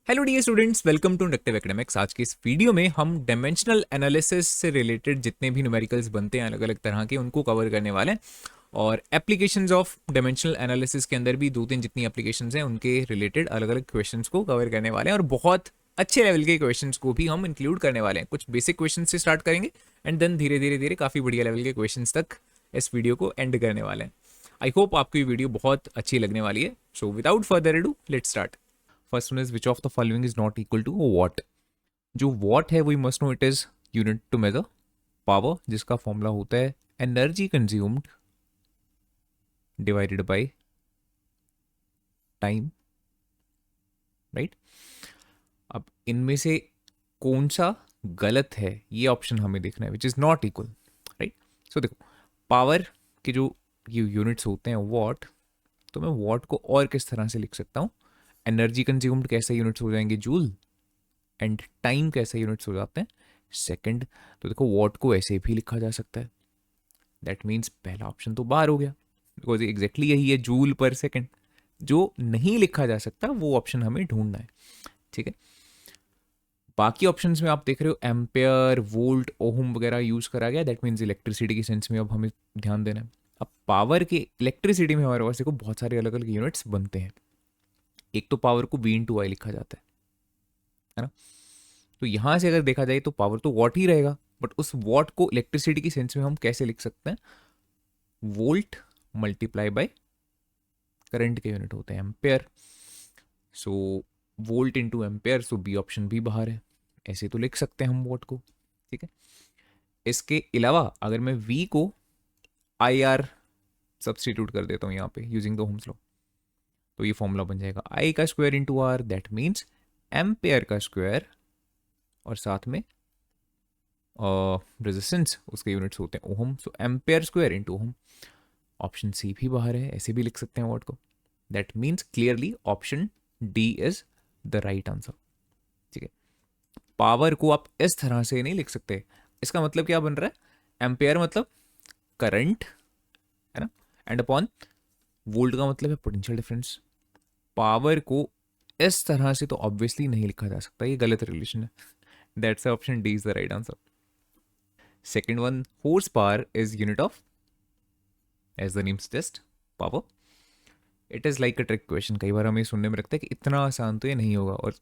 Hello dear students, welcome to Inductive Academics. आज के इस वीडियो में हम डायमेंशनल एनालिसिस से रिलेटेड जितने भी न्यूमेरिकल्स बनते हैं अलग अलग तरह के, उनको कवर करने वाले हैं। और एप्लीकेशंस ऑफ डायमेंशनल एनालिसिस के अंदर भी दो तीन जितनी एप्लीकेशंस हैं उनके रिलेटेड अलग अलग क्वेश्चंस को कवर करने वाले हैं, और बहुत अच्छे लेवल के क्वेश्चंस को भी हम इंक्लूड करने वाले हैं। कुछ बेसिक क्वेश्चन से स्टार्ट करेंगे एंड देन धीरे धीरे धीरे काफ़ी बढ़िया लेवल के क्वेश्चंस तक इस वीडियो को एंड करने वाले हैं। आई होप आपको ये वीडियो बहुत अच्छी लगने वाली है। So without further ado let's start. First one is which of the following is not equal to watt. जो वॉट है we must know it is unit to measure power, जिसका फॉर्मूला होता है energy consumed divided by time, right. अब इनमें से कौन सा गलत है ये ऑप्शन हमें देखना है, which is not equal, right. So देखो, पावर के जो ये यूनिट्स होते हैं वॉट, तो मैं वॉट को और किस तरह से लिख सकता हूँ। एनर्जी कंज्यूम्ड कैसे यूनिट्स हो जाएंगे जूल, एंड टाइम कैसे यूनिट्स हो जाते हैं सेकंड। तो देखो वॉट को ऐसे भी लिखा जा सकता है। दैट मीन्स पहला ऑप्शन तो बाहर हो गया, बिकॉज एग्जैक्टली यही है, जूल पर सेकंड। जो नहीं लिखा जा सकता वो ऑप्शन हमें ढूंढना है, ठीक है। बाकी ऑप्शंस में आप देख रहे हो एम्पेयर, वोल्ट, ओहम वगैरह यूज करा गया। दैट मीन्स इलेक्ट्रिसिटी के सेंस में अब हमें ध्यान देना है। अब पावर के, इलेक्ट्रिसिटी में हमारे पास देखो बहुत सारे अलग अलग यूनिट्स बनते हैं। एक तो पावर को वी इंटू आई लिखा जाता है ना। तो यहां से अगर देखा जाए तो पावर तो वॉट ही रहेगा, बट उस वॉट को इलेक्ट्रिसिटी की सेंस में हम कैसे लिख सकते हैं, वोल्ट मल्टीप्लाई बाय करंट के यूनिट होते हैं एम्पेयर। सो वोल्ट इंटू एम्पेयर, सो बी ऑप्शन भी बाहर है। ऐसे तो लिख सकते हैं हम वोट को, ठीक है। इसके अलावा अगर मैं वी को आई आर सब्सटीट्यूट कर देता हूँ यहाँ पे यूजिंग द ओम्स लॉ, तो ये फॉर्मूला बन जाएगा आई का square into R, that means ampere का स्क्वायर, और साथ में रेजिस्टेंस उसके यूनिट्स होते हैं ohm, so ampere square into ohm. Option C भी बाहर है, ऐसे भी लिख सकते हैं वर्ड को। That means clearly option D is the right answer, ठीक है। पावर को आप इस तरह से नहीं लिख सकते। इसका मतलब क्या बन रहा है, एम्पेयर मतलब करंट, है ना, एंड अपॉन वोल्ट का मतलब है पोटेंशियल डिफरेंस। पावर को इस तरह से तो ऑब्वियसली नहीं लिखा जा सकता, ये गलत रिलेशन है। That's option D is the right answer. Second one, horse power is unit of, as the name suggests, power. It is like a trick question. कई बार हमें सुनने में लगता है कि इतना आसान तो ये नहीं होगा, और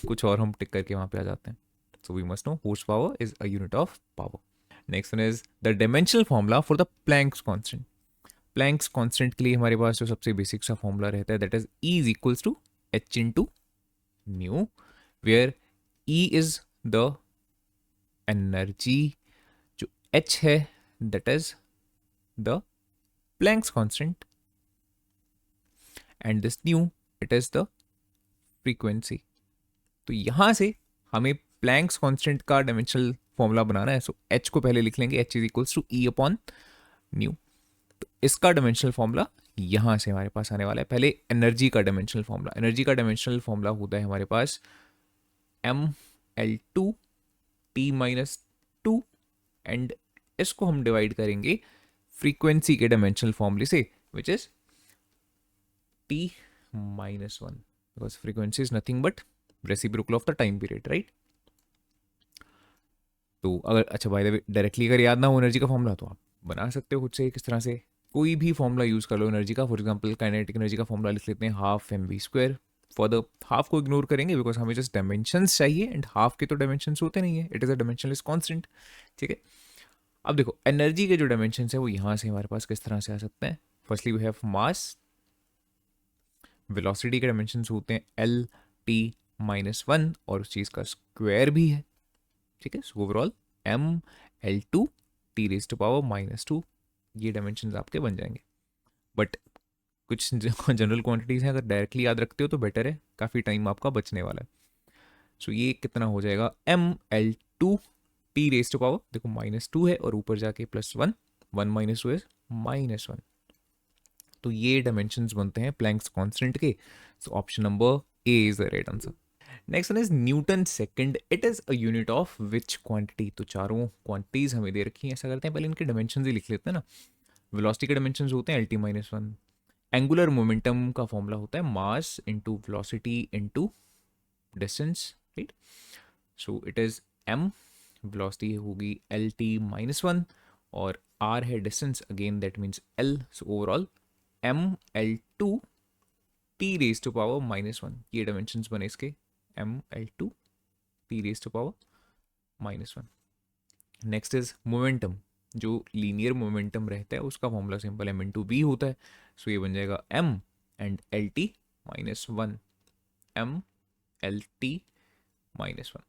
कुछ और हम टिक करके वहाँ पे आ जाते हैं। So we must know horse power is a unit of power. Next one is the dimensional formula for the Planck's constant. Planck's constant के लिए हमारे पास जो सबसे बेसिक सा फॉर्मूला रहता है that is E is equals to H into nu, where E is the energy, जो H है that is the Planck's constant, and this nu it is the frequency. तो यहां से हमें प्लैंक्स कांस्टेंट का डायमेंशनल फॉर्मूला बनाना है। So H को पहले लिख लेंगे, H is equals to E upon nu. तो इसका डायमेंशनल फॉर्मूला यहां से हमारे पास आने वाला है। पहले एनर्जी का डायमेंशनल फॉर्मूला, एनर्जी का डायमेंशनल फॉर्मूला होता है हमारे पास M L two T minus two, and इसको हम डिवाइड करेंगे फ्रीक्वेंसी के डायमेंशनल फॉर्मूले से, which is T minus one, because frequency is nothing but reciprocal of the time period, right. तो अगर अच्छा बाय द वे डायरेक्टली अगर याद ना हो एनर्जी का फॉर्मूला तो आप बना सकते हो खुद से किस तरह से, कोई भी फॉर्मूला यूज कर लो एनर्जी का। फॉर एग्जांपल काइनेटिक एनर्जी का फॉर्मूला लिख लेते हैं half M V square. For the half को इग्नोर करेंगे बिकॉज हमें जस्ट डायमेंशंस चाहिए, एंड हाफ के तो डायमेंशंस होते नहीं है, it is a dimensionless constant, ठीक है। अब देखो एनर्जी के जो डायमेंशंस है वो यहाँ से हमारे पास किस तरह से आ सकते हैं। Firstly we have mass, velocity के डायमेंशंस होते हैं एल टी माइनस वन, और उस चीज़ का स्क्वायर भी है, ठीक है। So overall M L two T raise to power minus two, ये डायमेंशन आपके बन जाएंगे। बट कुछ जनरल क्वांटिटीज हैं, अगर डायरेक्टली याद रखते हो तो बेटर है, काफ़ी टाइम आपका बचने वाला है। सो ये कितना हो जाएगा, M L two T raise to power, देखो माइनस टू है और ऊपर जाके plus one, one minus two is minus one. तो ये डायमेंशंस बनते हैं प्लैंक्स कांस्टेंट के। So option number A is the right answer. Next one is newton second, it is a unit of which quantity. तो चारों quantities हमें दे रखी हैं। ऐसा करते हैं पहले इनके डायमेंशन ही लिख लेते हैं ना। वेलोसिटी के डायमेंशन होते हैं L T minus one. Angular momentum का फॉर्मूला होता है mass into velocity into distance, right. So it is m, velocity होगी lt-1, और r है distance, again that means l. So overall ml2 t raise to power -1, ये dimensions बने इसके, ml2 t raise to power -1. Next is momentum. जो linear momentum रहता है उसका formula simple m into V होता है. सो ये बन जाएगा m and lt-1, m lt-1.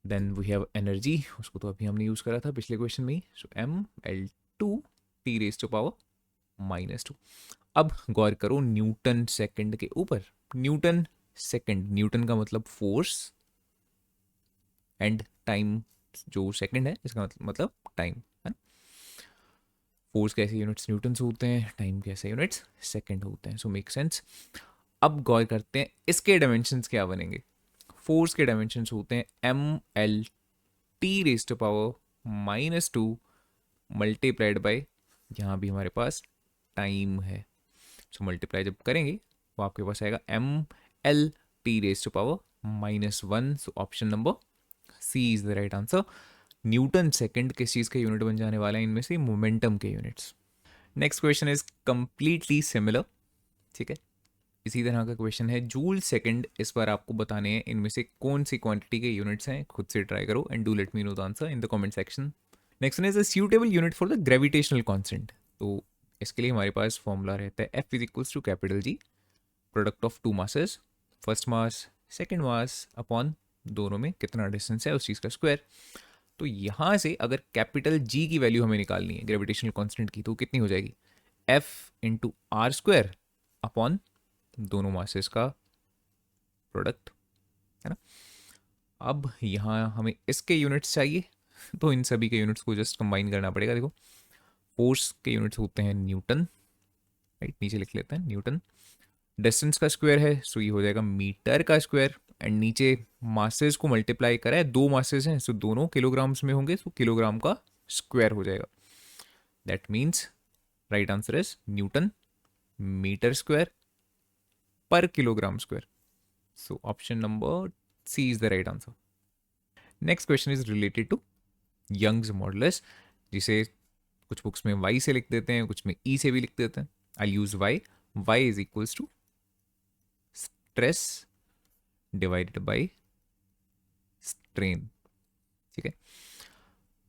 Then we have energy, उसको तो अभी हमने यूज करा था पिछले क्वेश्चन में ही. So m l2 t raise to power -2. अब गौर करो न्यूटन सेकंड के ऊपर. न्यूटन सेकंड, न्यूटन का मतलब फोर्स, एंड टाइम जो सेकंड है इसका मतलब टाइम है. फोर्स के ऐसे यूनिट्स न्यूटन्स होते हैं, टाइम के ऐसे यूनिट्स सेकंड होते हैं. So make sense. अब गौर करते हैं इसके डायमेंशंस क्या बनेंगे. फोर्स के डायमेंशंस होते हैं M L T raise to power -2 multiplied by, यहाँ भी हमारे पास टाइम है. सो मल्टीप्लाई जब करेंगे तो आपके पास आएगा M L T raise to power -1. So option number C is the right answer. Newton second किस चीज़ का यूनिट बन जाने वाला है इनमें से, मोमेंटम के units. Next question is completely similar, ठीक है. इसी तरह का क्वेश्चन है जूल सेकंड. इस बार आपको बताने हैं इनमें से कौन सी क्वांटिटी के यूनिट्स हैं. खुद से ट्राई करो and do let me know the answer in the comment section. Next one is a suitable unit for the gravitational constant. तो इसके लिए हमारे पास फॉर्मूला रहता है F is equals to capital G, product of two masses, first mass second mass upon दोनों में कितना डिस्टेंस है उस चीज़ का स्क्वायर. तो यहाँ से अगर कैपिटल G की वैल्यू हमें निकालनी है ग्रेविटेशनल कांस्टेंट की, तो कितनी हो जाएगी, F into R square upon दोनों मासेस का प्रोडक्ट, है ना. अब यहाँ हमें इसके यूनिट्स चाहिए तो इन सभी के यूनिट्स को जस्ट कंबाइन करना पड़ेगा. देखो फोर्स के यूनिट्स होते हैं न्यूटन, राइट, नीचे लिख लेते हैं न्यूटन. डिस्टेंस का स्क्वायर है सो ये हो जाएगा मीटर का स्क्वायर, एंड नीचे मासेस को मल्टीप्लाई करा है, दो मासेस हैं सो दोनों किलोग्राम्स में होंगे, सो किलोग्राम का स्क्वायर हो जाएगा. That means right answer is newton metre square पर kilogram square. So option number C is the right answer. Next question is related to Young's modulus, जिसे कुछ बुक्स में y से लिख देते हैं, कुछ में e से भी लिख देते हैं. I use y. y is equals to stress divided by strain, ठीक है.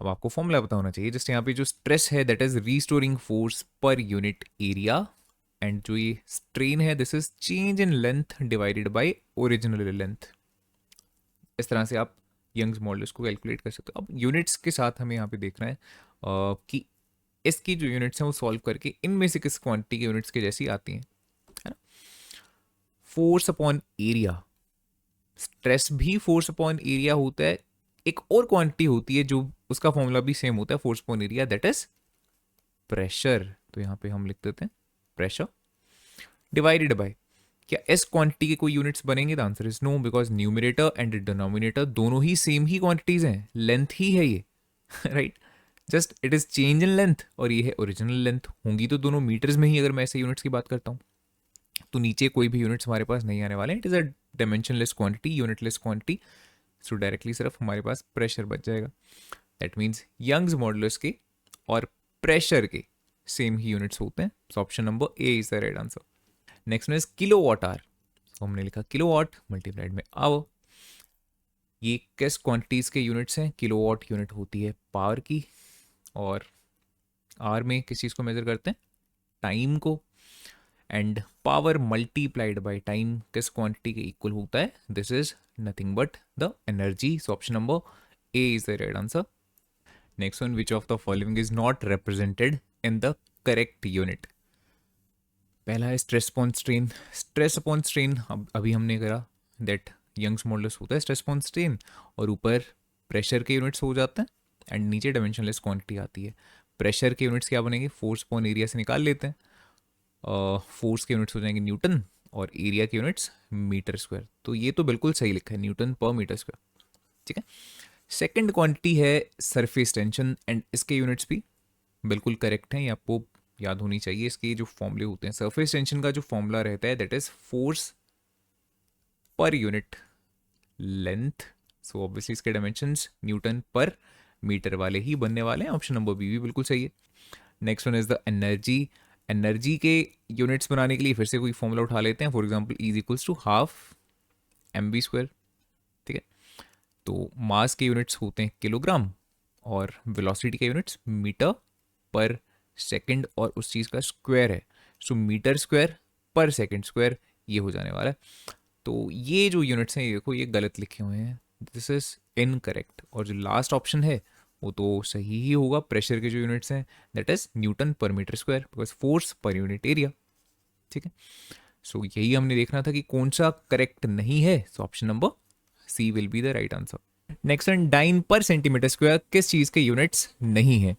अब आपको फॉर्मूला पता होना चाहिए. जस्ट यहाँ पे जो स्ट्रेस है that is restoring force per unit area, and जो ये स्ट्रेन है this is change in length divided by original length. इस तरह से आप यंग्स मॉडुलस को कैलकुलेट कर सकते हो. अब यूनिट्स के साथ हमें यहाँ पे देखना है कि इसकी जो यूनिट्स हैं वो सॉल्व करके इनमें से किस क्वांटिटी के यूनिट्स के जैसी आती हैं, है ना. फोर्स अपॉन एरिया, स्ट्रेस भी फोर्स अपॉन एरिया होता है. एक और क्वांटिटी होती है जो उसका फॉर्मूला भी सेम होता है force upon area, that is pressure. तो यहाँ पे हम लिख देते हैं प्रेशर डिवाइडेड बाय, क्या इस क्वांटिटी के कोई यूनिट्स बनेंगे. The answer is no, because numerator and denominator दोनों ही सेम ही क्वांटिटीज हैं, लेंथ ही है ये right. Just it is change in length, और ये है ओरिजिनल लेंथ. होंगी तो दोनों मीटर्स में ही अगर मैं ऐसे यूनिट्स की बात करता हूँ, तो नीचे कोई भी यूनिट्स हमारे पास नहीं आने वाले. It is a dimensionless quantity, unitless quantity. So directly सिर्फ हमारे पास प्रेशर बच जाएगा. दैट मीन्स यंग्स मॉडुलस के और प्रेशर के सेम ही यूनिट्स होते हैं. So option number A is the right answer. Next is kilowatt hour. तो हमने लिखा किलो वाट मल्टीप्लाइड में आवर. ये किस क्वांटिटीज के यूनिट्स हैं. किलो वाट यूनिट होती है पावर की, और आर में किस चीज़ को मेजर करते हैं, टाइम को. And power multiplied by time किस क्वांटिटी के इक्वल होता है, this is nothing but the energy. So option number A is the right answer. Next one, which of the following is not represented in the correct unit. पहला है stress upon strain. Stress upon strain अभी हमने करा that Young's modulus होता है stress upon strain, और ऊपर pressure के यूनिट्स हो जाते हैं, एंड नीचे डायमेंशनलेस क्वांटिटी आती है. प्रेशर के यूनिट्स क्या बनेंगे, फोर्स अपॉन एरिया से निकाल लेते हैं. फोर्स के यूनिट्स हो जाएंगे न्यूटन, और एरिया के यूनिट्स मीटर स्क्वायर. तो ये तो बिल्कुल सही लिखा है, न्यूटन पर मीटर स्क्वायर, ठीक है. सेकेंड क्वांटिटी है सरफेस टेंशन, एंड इसके यूनिट्स भी बिल्कुल करेक्ट हैं, ये आपको याद होनी चाहिए. इसके जो फॉर्मूले होते हैं, सरफेस टेंशन का जो फॉर्मूला रहता है that is force per unit length, so obviously इसके डायमेंशंस न्यूटन पर मीटर वाले ही बनने वाले हैं। ऑप्शन नंबर बी भी बिल्कुल सही है। Next one is the energy. Energy के यूनिट्स बनाने के लिए फिर से कोई फॉर्मूला उठा लेते हैं। For example is equals to half mv²। ठीक है, तो मास के यूनिट्स होते हैं किलोग्राम और वेलोसिटी के यूनिट्स मीटर पर सेकंड और उस चीज़ का स्क्वायर है, सो मीटर स्क्वायर पर सेकंड स्क्वायर ये हो जाने वाला है। तो ये जो यूनिट्स हैं ये देखो ये गलत लिखे हुए हैं, दिस इज इनकरेक्ट। और जो लास्ट ऑप्शन है वो तो सही ही होगा, प्रेशर के जो यूनिट्स हैं that is newton per metre square because force per unit area. ठीक है, सो यही हमने देखना था कि कौन सा करेक्ट नहीं है, so option number C will be the right answer. Next one, dyne per centimetre square किस चीज के यूनिट्स नहीं है?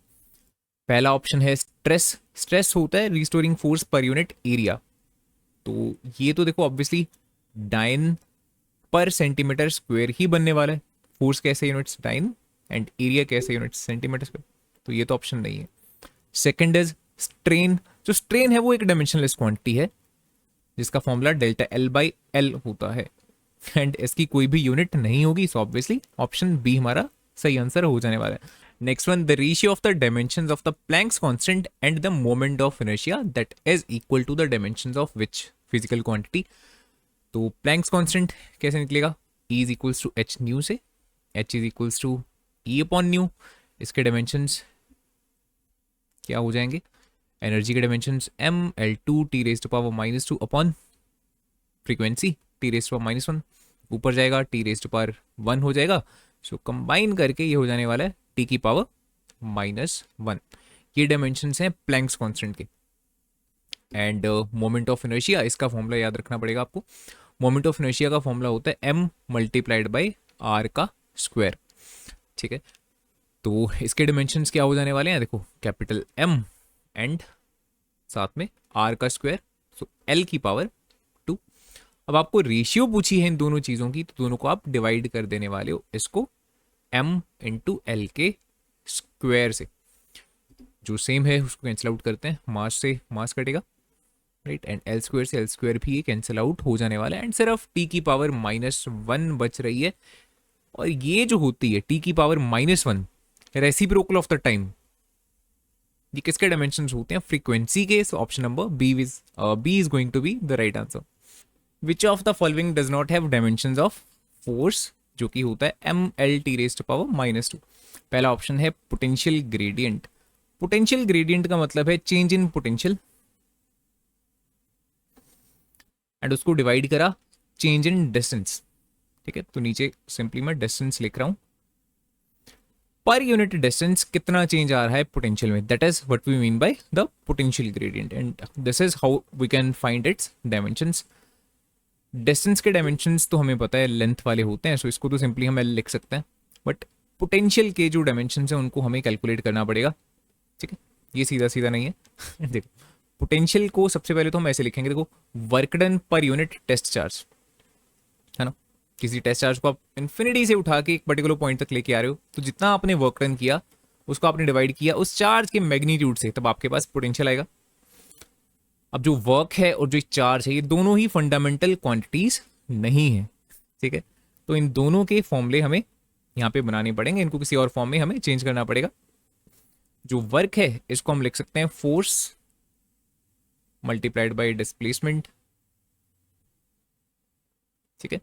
पहला ऑप्शन है स्ट्रेस। स्ट्रेस होता है restoring force per unit area, तो ये तो देखो obviously dine per centimetre square ही बनने वाला है। फोर्स कैसे यूनिट्स डाइन एंड एरिया कैसे यूनिट्स सेंटीमीटर स्क्वायर, तो ये तो ऑप्शन नहीं है। Second is strain. जो स्ट्रेन है वो एक डायमेंशनलेस क्वांटिटी है जिसका formula delta L by L होता है एंड इसकी कोई भी यूनिट नहीं होगी, सो ऑब्वियसली ऑप्शन बी हमारा सही आंसर हो जाने वाला है। Next one, the ratio of the dimensions of the Planck's constant and the moment of inertia that is equal to the dimensions of which physical quantity. तो Planck's constant कैसे निकलेगा? E is equals to H nu से, H is equals to E upon nu. इसके dimensions क्या हो जाएंगे? Energy के dimensions ml2 t raise to power -2 upon frequency t raise to power -1, ऊपर जाएगा t रेज़ टू पावर 1 हो जाएगा। सो कंबाइन करके ये हो जाने वाला है t की पावर -1। ये डायमेंशंस हैं प्लैंक्स कांस्टेंट के। एंड मोमेंट ऑफ इनर्शिया, इसका फॉर्मूला याद रखना पड़ेगा आपको। मोमेंट ऑफ इनर्शिया का फॉर्मूला होता है m मल्टीप्लाइड बाई r का स्क्वायर। ठीक है, तो इसके डायमेंशंस क्या हो जाने वाले हैं? देखो कैपिटल M एंड साथ में r का स्क्वायर, सो l की पावर 2। अब आपको रेशियो पूछी है इन दोनों चीज़ों की, तो दोनों को आप डिवाइड कर देने वाले हो इसको m इंटू एल के स्क्वायर से। जो सेम है उसको कैंसिल आउट करते हैं, मास से मास कटेगा राइट, एंड एल स्क्वायर से एल स्क्वायर भी ये कैंसिल आउट हो जाने वाला है एंड सिर्फ t की पावर -1 बच रही है। और ये जो होती है t की power -1 reciprocal of the time, ये किसके डायमेंशंस होते हैं? फ्रीक्वेंसी के। So option number B is going to be the right answer. Which of the following does not have dimensions of force, जो कि होता है ml t raise to power -2। पहला ऑप्शन है पोटेंशियल ग्रेडियंट। पोटेंशियल ग्रेडियंट का मतलब है change in potential and उसको डिवाइड करा चेंज इन डिस्टेंस। ठीक है, तो नीचे सिंपली मैं डिस्टेंस लिख रहा हूं, पर यूनिट डिस्टेंस कितना चेंज आ रहा है पोटेंशियल में, that is what we mean by the potential gradient and this is how we can find its dimensions. Distance के डायमेंशंस तो हमें पता है लेंथ वाले होते हैं, सो इसको तो सिंपली हम लिख सकते हैं, बट पोटेंशियल के जो डायमेंशंस हैं उनको हमें कैलकुलेट करना पड़ेगा। ठीक है, ये सीधा सीधा नहीं है देखो पोटेंशियल को सबसे पहले तो हम ऐसे लिखेंगे, देखो work done per unit test charge है ना। किसी टेस्ट चार्ज को आप इन्फिनिटी से उठा के एक पर्टिकुलर पॉइंट तक लेके आ रहे हो, तो जितना आपने वर्क डन किया उसको आपने डिवाइड किया उस चार्ज के मैग्नीट्यूड से, तब आपके पास पोटेंशियल आएगा। अब जो वर्क है और जो चार्ज है ये दोनों ही फंडामेंटल क्वांटिटीज नहीं है। ठीक है, तो इन दोनों के फॉर्मूले हमें यहाँ पे बनाने पड़ेंगे, इनको किसी और फॉर्म में हमें चेंज करना पड़ेगा। जो वर्क है इसको हम लिख सकते हैं फोर्स मल्टीप्लाइड बाय डिस्प्लेसमेंट। ठीक है,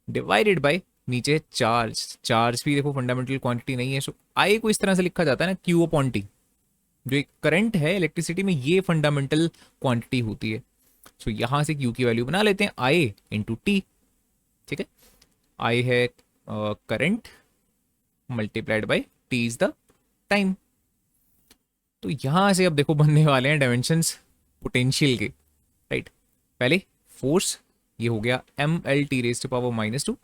डिवाइडेड बाय नीचे चार्ज। चार्ज भी देखो फंडामेंटल क्वांटिटी नहीं है, सो आई को इस तरह से लिखा जाता है ना क्यू अपॉन टी। जो एक करंट है इलेक्ट्रिसिटी में ये फंडामेंटल क्वांटिटी होती है, सो यहां से क्यू की वैल्यू बना लेते हैं आई इंटू टी। ठीक है, आई है current multiplied by T is the time. तो यहां से अब देखो बनने वाले हैं डायमेंशंस पोटेंशियल के राइट। पहले फोर्स ये हो गया ml raise to power -2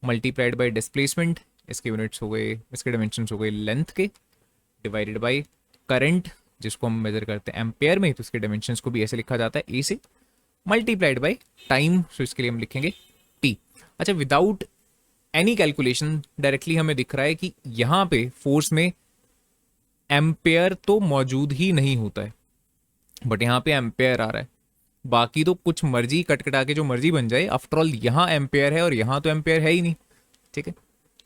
multiplied by displacement, इसके यूनिट्स हो गए, इसके डायमेंशंस हो गए लेंथ के, डिवाइडेड बाय करंट जिसको हम मेजर करते हैं एम्पेयर में, तो इसके डायमेंशंस को भी ऐसे लिखा जाता है ए से, मल्टीप्लाइड बाय टाइम, सो इसके लिए हम लिखेंगे टी। अच्छा, विदाउट एनी कैलकुलेशन डायरेक्टली हमें दिख रहा है कि यहाँ पे फोर्स में एम्पेयर तो मौजूद ही नहीं होता है, बट यहाँ पे एम्पेयर आ रहा है। बाकी तो कुछ मर्जी कटकटा के जो मर्जी बन जाए, आफ्टर ऑल यहाँ एम्पेयर है और यहाँ तो एम्पेयर है ही नहीं, ठीक है।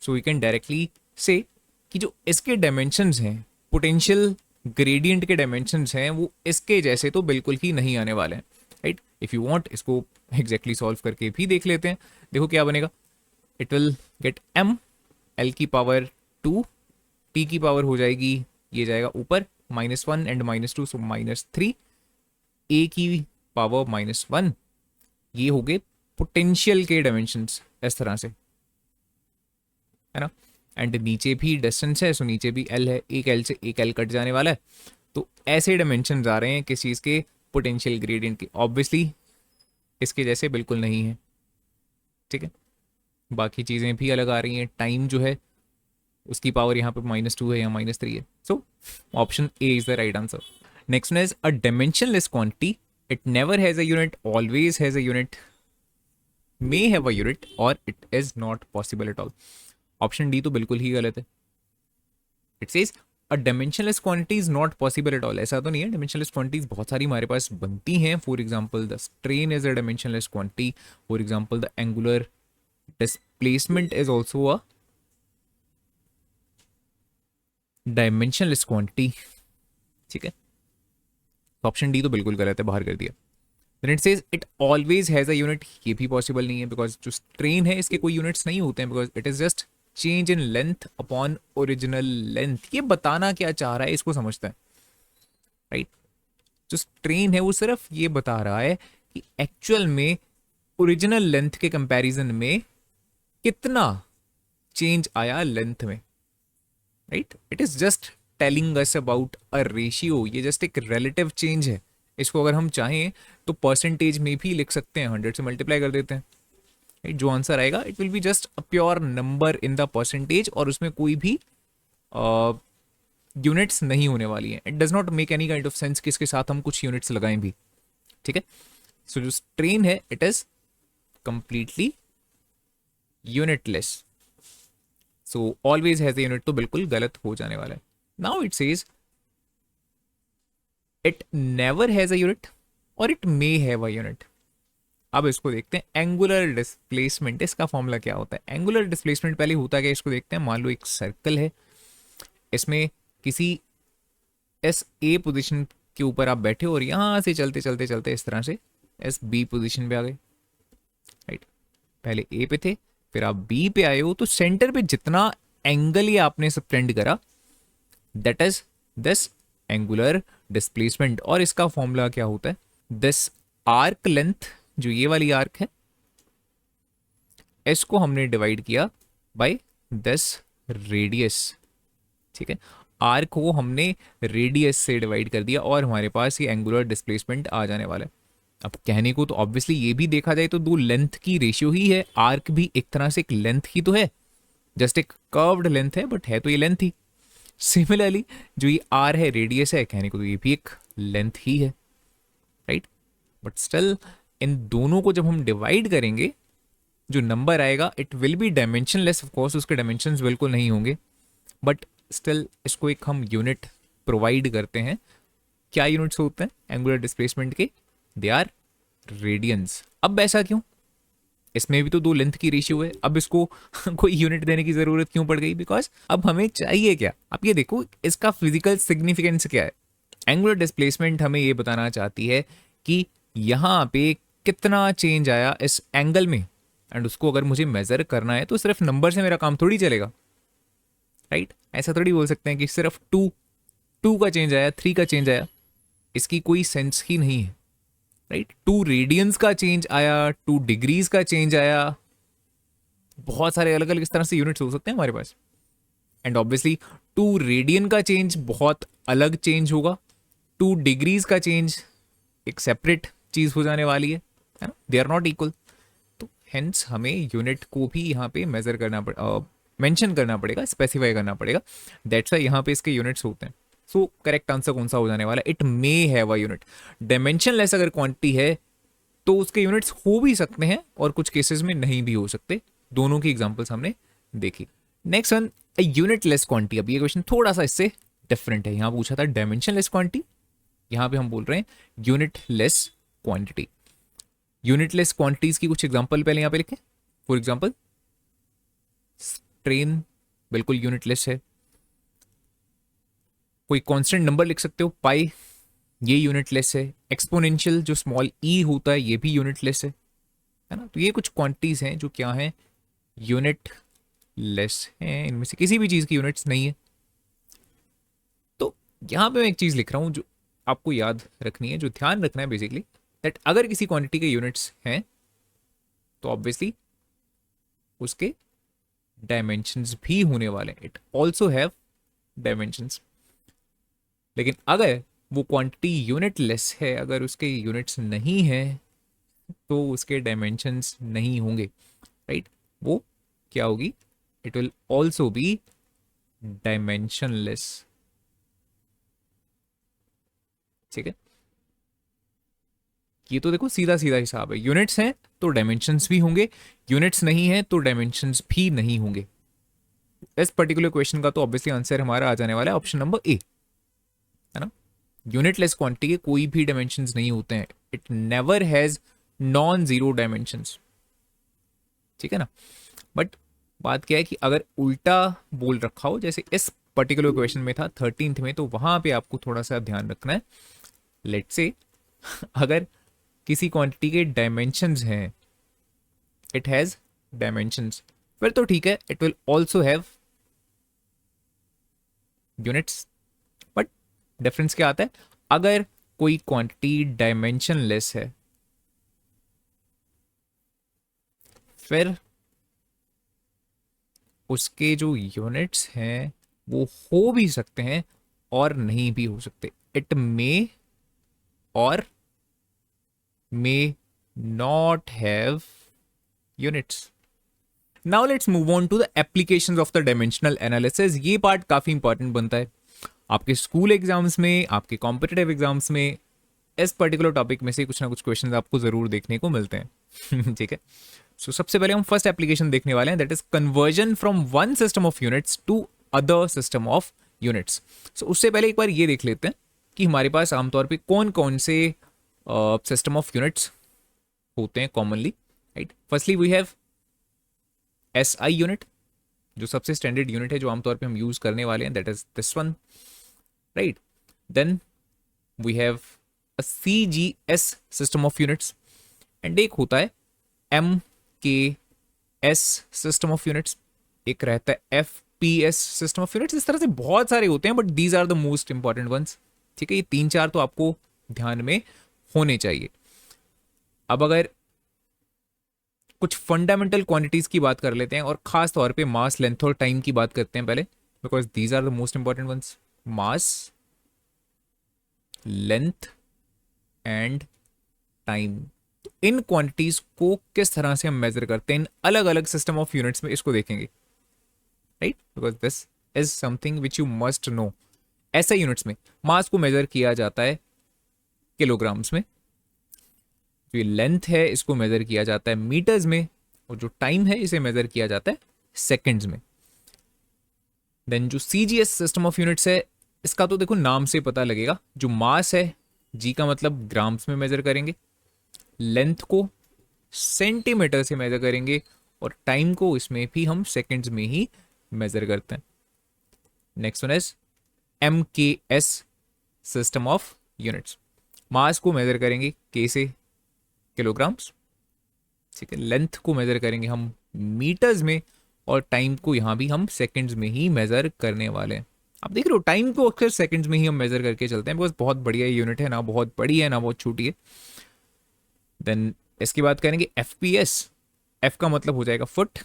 सो वी कैन डायरेक्टली से कि जो इसके डायमेंशंस हैं, पोटेंशियल ग्रेडियंट के डायमेंशंस हैं, वो इसके जैसे तो बिल्कुल ही नहीं आने वाले हैं, राइट। इफ यू वांट इसको एग्जैक्टली सॉल्व करके भी देख लेते हैं। देखो क्या बनेगा, it will get m, l की पावर 2, t की पावर हो जाएगी, ये जाएगा ऊपर -1 एंड -2, सो -3, a की पावर -1। ये हो गए पोटेंशियल के डायमेंशंस इस तरह से, है ना। एंड नीचे भी डिस्टेंस है, सो नीचे भी l है, एक l से एक l कट जाने वाला है। तो ऐसे डायमेंशन आ रहे हैं किस चीज़ के, पोटेंशियल ग्रेडियंट के। ऑब्वियसली इसके जैसे बिल्कुल नहीं है, ठीक है। बाकी चीज़ें भी अलग आ रही हैं। टाइम जो है उसकी पावर यहाँ पे -2 है या -3 है। So option A is the right answer. Next one is a dimensionless quantity, it never has a unit, always has a unit, may have a unit, और it is not possible at all. Option D तो बिल्कुल ही गलत है। It says a dimensionless quantity is not possible at all. ऐसा तो नहीं है, डायमेंशनलेस क्वांटिटीज बहुत सारी हमारे पास बनती हैं। For example the strain is a dimensionless quantity, for example the angular displacement is also a dimensionless quantity, ठीक है। ऑप्शन डी तो बिल्कुल गलत है, बाहर कर दिया। Then it says it always has a unit, ये भी पॉसिबल नहीं है, बिकॉज जो स्ट्रेन है इसके कोई यूनिट्स नहीं होते हैं, because it is just change in length upon original length. ये बताना क्या चाह रहा है इसको समझता है, राइट। जो स्ट्रेन है वो सिर्फ ये बता रहा है कि एक्चुअल में ओरिजिनल लेंथ के कंपैरिजन में कितना चेंज आया लेंथ में, right. It is just telling us about a ratio. ये जस्ट एक रिलेटिव चेंज है। इसको अगर हम चाहें तो परसेंटेज में भी लिख सकते हैं, 100 से मल्टीप्लाई कर देते हैं, right? जो आंसर आएगा it will be just a pure number in the percentage, और उसमें कोई भी यूनिट्स नहीं होने वाली है। It does not make any kind of sense कि इसके साथ हम कुछ यूनिट्स लगाएं भी, ठीक है। सो जो स्ट्रेन है it is completely unitless, so always has a unit तो बिल्कुल गलत हो जाने वाला है। Now it says it never has a unit और it may have a unit. अब इसको देखते हैं, एंगुलर डिस्प्लेसमेंट, इसका फॉर्मूला क्या होता है। एंगुलर डिस्प्लेसमेंट पहले होता क्या, इसको देखते हैं। मान लो एक सर्कल है, इसमें किसी एस ए पोजिशन के ऊपर आप बैठे हो और यहां से चलते चलते चलते इस तरह से एस बी पोजिशन पे आ गए, राइट। पहले ए पे थे, फिर आप बी पे आए हो, तो सेंटर पे जितना एंगल ये आपने सबटेंड करा, that is this angular displacement. और इसका फॉर्मूला क्या होता है, दिस आर्क लेंथ, जो ये वाली आर्क है, इसको हमने डिवाइड किया बाय दिस रेडियस, ठीक है। आर्क को हमने रेडियस से डिवाइड कर दिया और हमारे पास ये एंगुलर डिस्प्लेसमेंट आ जाने वाला है। अब कहने को तो ऑब्वियसली ये भी देखा जाए तो दो लेंथ की रेशियो ही है। आर्क भी एक तरह से एक लेंथ ही तो है, जस्ट एक कर्व्ड लेंथ है, बट है तो ये लेंथ ही। सिमिलरली जो ये आर है, रेडियस है, कहने को तो ये भी एक लेंथ ही है, राइट। बट स्टिल इन दोनों को जब हम डिवाइड करेंगे, जो नंबर आएगा it will be dimensionless. Of course उसके डायमेंशंस बिल्कुल नहीं होंगे, बट स्टिल इसको एक हम यूनिट प्रोवाइड करते हैं। क्या यूनिट्स होते हैं एंगुलर डिस्प्लेसमेंट के, दे आर रेडियंस। अब ऐसा क्यों, इसमें भी तो दो लेंथ की रेशियो है, अब इसको कोई यूनिट देने की जरूरत क्यों पड़ गई, बिकॉज अब हमें चाहिए क्या। अब ये देखो इसका फिजिकल सिग्निफिकेंस क्या है। एंगुलर डिस्प्लेसमेंट हमें ये बताना चाहती है कि यहाँ पे कितना चेंज आया इस एंगल में, एंड उसको अगर मुझे मेजर करना है तो सिर्फ नंबर से मेरा काम थोड़ी चलेगा, राइट। ऐसा थोड़ी बोल सकते हैं कि सिर्फ टू का चेंज आया, 3 का चेंज आया, इसकी कोई सेंस ही नहीं है, राइट। 2 रेडियंस का चेंज आया, 2 डिग्रीज का चेंज आया, बहुत सारे अलग अलग इस तरह से यूनिट्स हो सकते हैं हमारे पास। एंड ऑब्वियसली 2 रेडियन का चेंज बहुत अलग चेंज होगा, 2 डिग्रीज का चेंज एक सेपरेट चीज हो जाने वाली है ना, दे आर नॉट इक्वल। तो हेंस हमें यूनिट को भी यहाँ पे मेजर करना मेंशन करना पड़ेगा, स्पेसिफाई करना पड़ेगा। दैट्स वाई यहाँ पे इसके यूनिट्स होते हैं। सो करेक्ट आंसर कौन सा हो जाने वाला है, it may have a unit. Dimensionless अगर क्वांटिटी है तो उसके यूनिट्स हो भी सकते हैं और कुछ केसेस में नहीं भी हो सकते। दोनों की एग्जांपल्स हमने देखी। Next one, unitless quantity. अब ये क्वेश्चन थोड़ा सा इससे डिफरेंट है। यहाँ पूछा था डायमेंशनलेस क्वांटिटी, यहाँ पे हम बोल रहे हैं यूनिटलेस क्वांटिटी। यूनिटलेस क्वांटिटीज की कुछ एग्जांपल पहले यहाँ पे लिखें। फॉर एग्जांपल ट्रेन बिल्कुल यूनिटलेस है। कोई कांस्टेंट नंबर लिख सकते हो, पाई, ये यूनिटलेस है। एक्सपोनेंशियल जो स्मॉल ई होता है ये भी यूनिटलेस है ना। तो ये कुछ क्वांटिटीज हैं जो क्या हैं, यूनिटलेस हैं, इनमें से किसी भी चीज की यूनिट्स नहीं है। तो यहां पे मैं एक चीज लिख रहा हूं जो आपको याद रखनी है, जो ध्यान रखना है बेसिकली, दैट अगर किसी क्वांटिटी के यूनिट्स हैं तो ऑब्वियसली उसके डायमेंशंस भी होने वाले हैं। It also have dimensions. लेकिन अगर वो क्वांटिटी यूनिटलेस है, अगर उसके यूनिट्स नहीं है, तो उसके डायमेंशंस नहीं होंगे, राइट। वो क्या होगी, it will also be dimensionless. ठीक है, ये तो देखो सीधा सीधा हिसाब है। यूनिट्स हैं तो डायमेंशंस भी होंगे, यूनिट्स नहीं है तो डायमेंशंस भी नहीं होंगे। इस पर्टिकुलर क्वेश्चन का तो ऑब्वियसली आंसर हमारा आ जाने वाला है ऑप्शन नंबर ए, है ना। यूनिटलेस क्वांटिटी के कोई भी डायमेंशंस नहीं होते हैं। It never has non zero dimensions. ठीक है ना। बट बात क्या है कि अगर उल्टा बोल रखा हो, जैसे इस पर्टिकुलर क्वेश्चन में था 13th में, तो वहां पे आपको थोड़ा सा ध्यान रखना है। लेट्स से अगर किसी क्वांटिटी के डायमेंशंस हैं, इट हैज डायमेंशंस, फिर तो ठीक है, it will also have units. But difference क्या आता है, अगर कोई क्वांटिटी डायमेंशनलेस है, फिर उसके जो यूनिट्स हैं वो हो भी सकते हैं और नहीं भी हो सकते। इट मे और may not have units. Now let's move on to the applications of the dimensional analysis. ये पार्ट काफी इंपॉर्टेंट बनता है आपके स्कूल एग्जाम्स में, आपके कॉम्पिटिटिव एग्जाम्स में। इस पर्टिकुलर टॉपिक में से कुछ ना कुछ क्वेश्चंस आपको जरूर देखने को मिलते हैं। ठीक है, सो सबसे पहले हम फर्स्ट एप्लीकेशन देखने वाले हैं, that is conversion from one system of units to other system of units. So उससे पहले एक बार ये देख लेते हैं कि हमारे पास आमतौर पे कौन कौन से सिस्टम ऑफ यूनिट्स होते हैं commonly, right. Firstly we have S I unit, जो सबसे स्टैंडर्ड यूनिट है जो आमतौर पे हम यूज करने वाले हैं, that is this one, right. Then we have a C G S system of units, and एक होता है एम के एस सिस्टम ऑफ यूनिट्स, एक रहता है F P S system of units. इस तरह से बहुत सारे होते हैं, but these are the most important ones. ठीक है, ये तीन चार तो आपको ध्यान में होने चाहिए। अब अगर कुछ फंडामेंटल क्वांटिटीज की बात कर लेते हैं, और खास तौर पे मास, लेंथ और टाइम की बात करते हैं पहले, because these are the most important ones. Mass, length and time, इन क्वांटिटीज को किस तरह से हम मेजर करते हैं इन अलग अलग सिस्टम ऑफ यूनिट्स में, इसको देखेंगे, right. Because this is something which you must know. ऐसे यूनिट्स में मास को मेजर किया जाता है किलोग्राम्स में, जो लेंथ है इसको मेजर किया जाता है मीटर्स में, और जो टाइम है इसे मेजर किया जाता है सेकंड्स में। देन जो सीजीएस सिस्टम ऑफ यूनिट्स है, इसका तो देखो नाम से पता लगेगा, जो मास है, जी का मतलब ग्राम्स में मेजर करेंगे, लेंथ को सेंटीमीटर से मेजर करेंगे, और टाइम को इसमें भी हम सेकंड्स में ही मेजर करते हैं। नेक्स्ट वन इज एम के एस सिस्टम ऑफ यूनिट्स। मास को मेजर करेंगे के से किलोग्राम्स, ठीक है। लेंथ को मेजर करेंगे हम मीटर्स में, और टाइम को यहां भी हम सेकंड्स में ही मेजर करने वाले हैं। आप देख रहे हो, टाइम को अक्सर सेकंड्स में ही हम मेजर करके चलते हैं, बिकॉज बहुत बढ़िया यूनिट है, ना बहुत बड़ी है ना बहुत छोटी है। देन इसकी बात करेंगे एफ पी एस। एफ का मतलब हो जाएगा foot,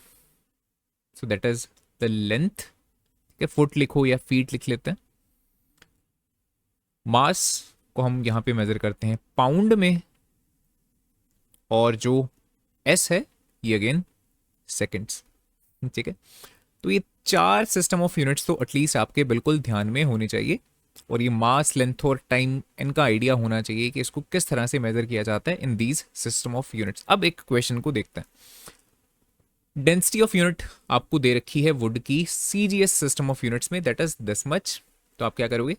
so that is the length. Foot लिखो या फीट लिख लेते हैं। मास को हम यहां पे मेजर करते हैं पाउंड में, और जो एस है ये अगेन सेकंड्स। ठीक है, तो ये चार सिस्टम ऑफ यूनिट्स तो एटलीस्ट आपके बिल्कुल ध्यान में होने चाहिए, और ये मास, लेंथ और टाइम, इनका आइडिया होना चाहिए कि इसको किस तरह से मेजर किया जाता है in these system of units. अब एक क्वेश्चन को देखते हैं। डेंसिटी ऑफ यूनिट आपको दे रखी है वुड की सीजीएस सिस्टम ऑफ यूनिट्स में, दैट इज दिस मच। तो आप क्या करोगे,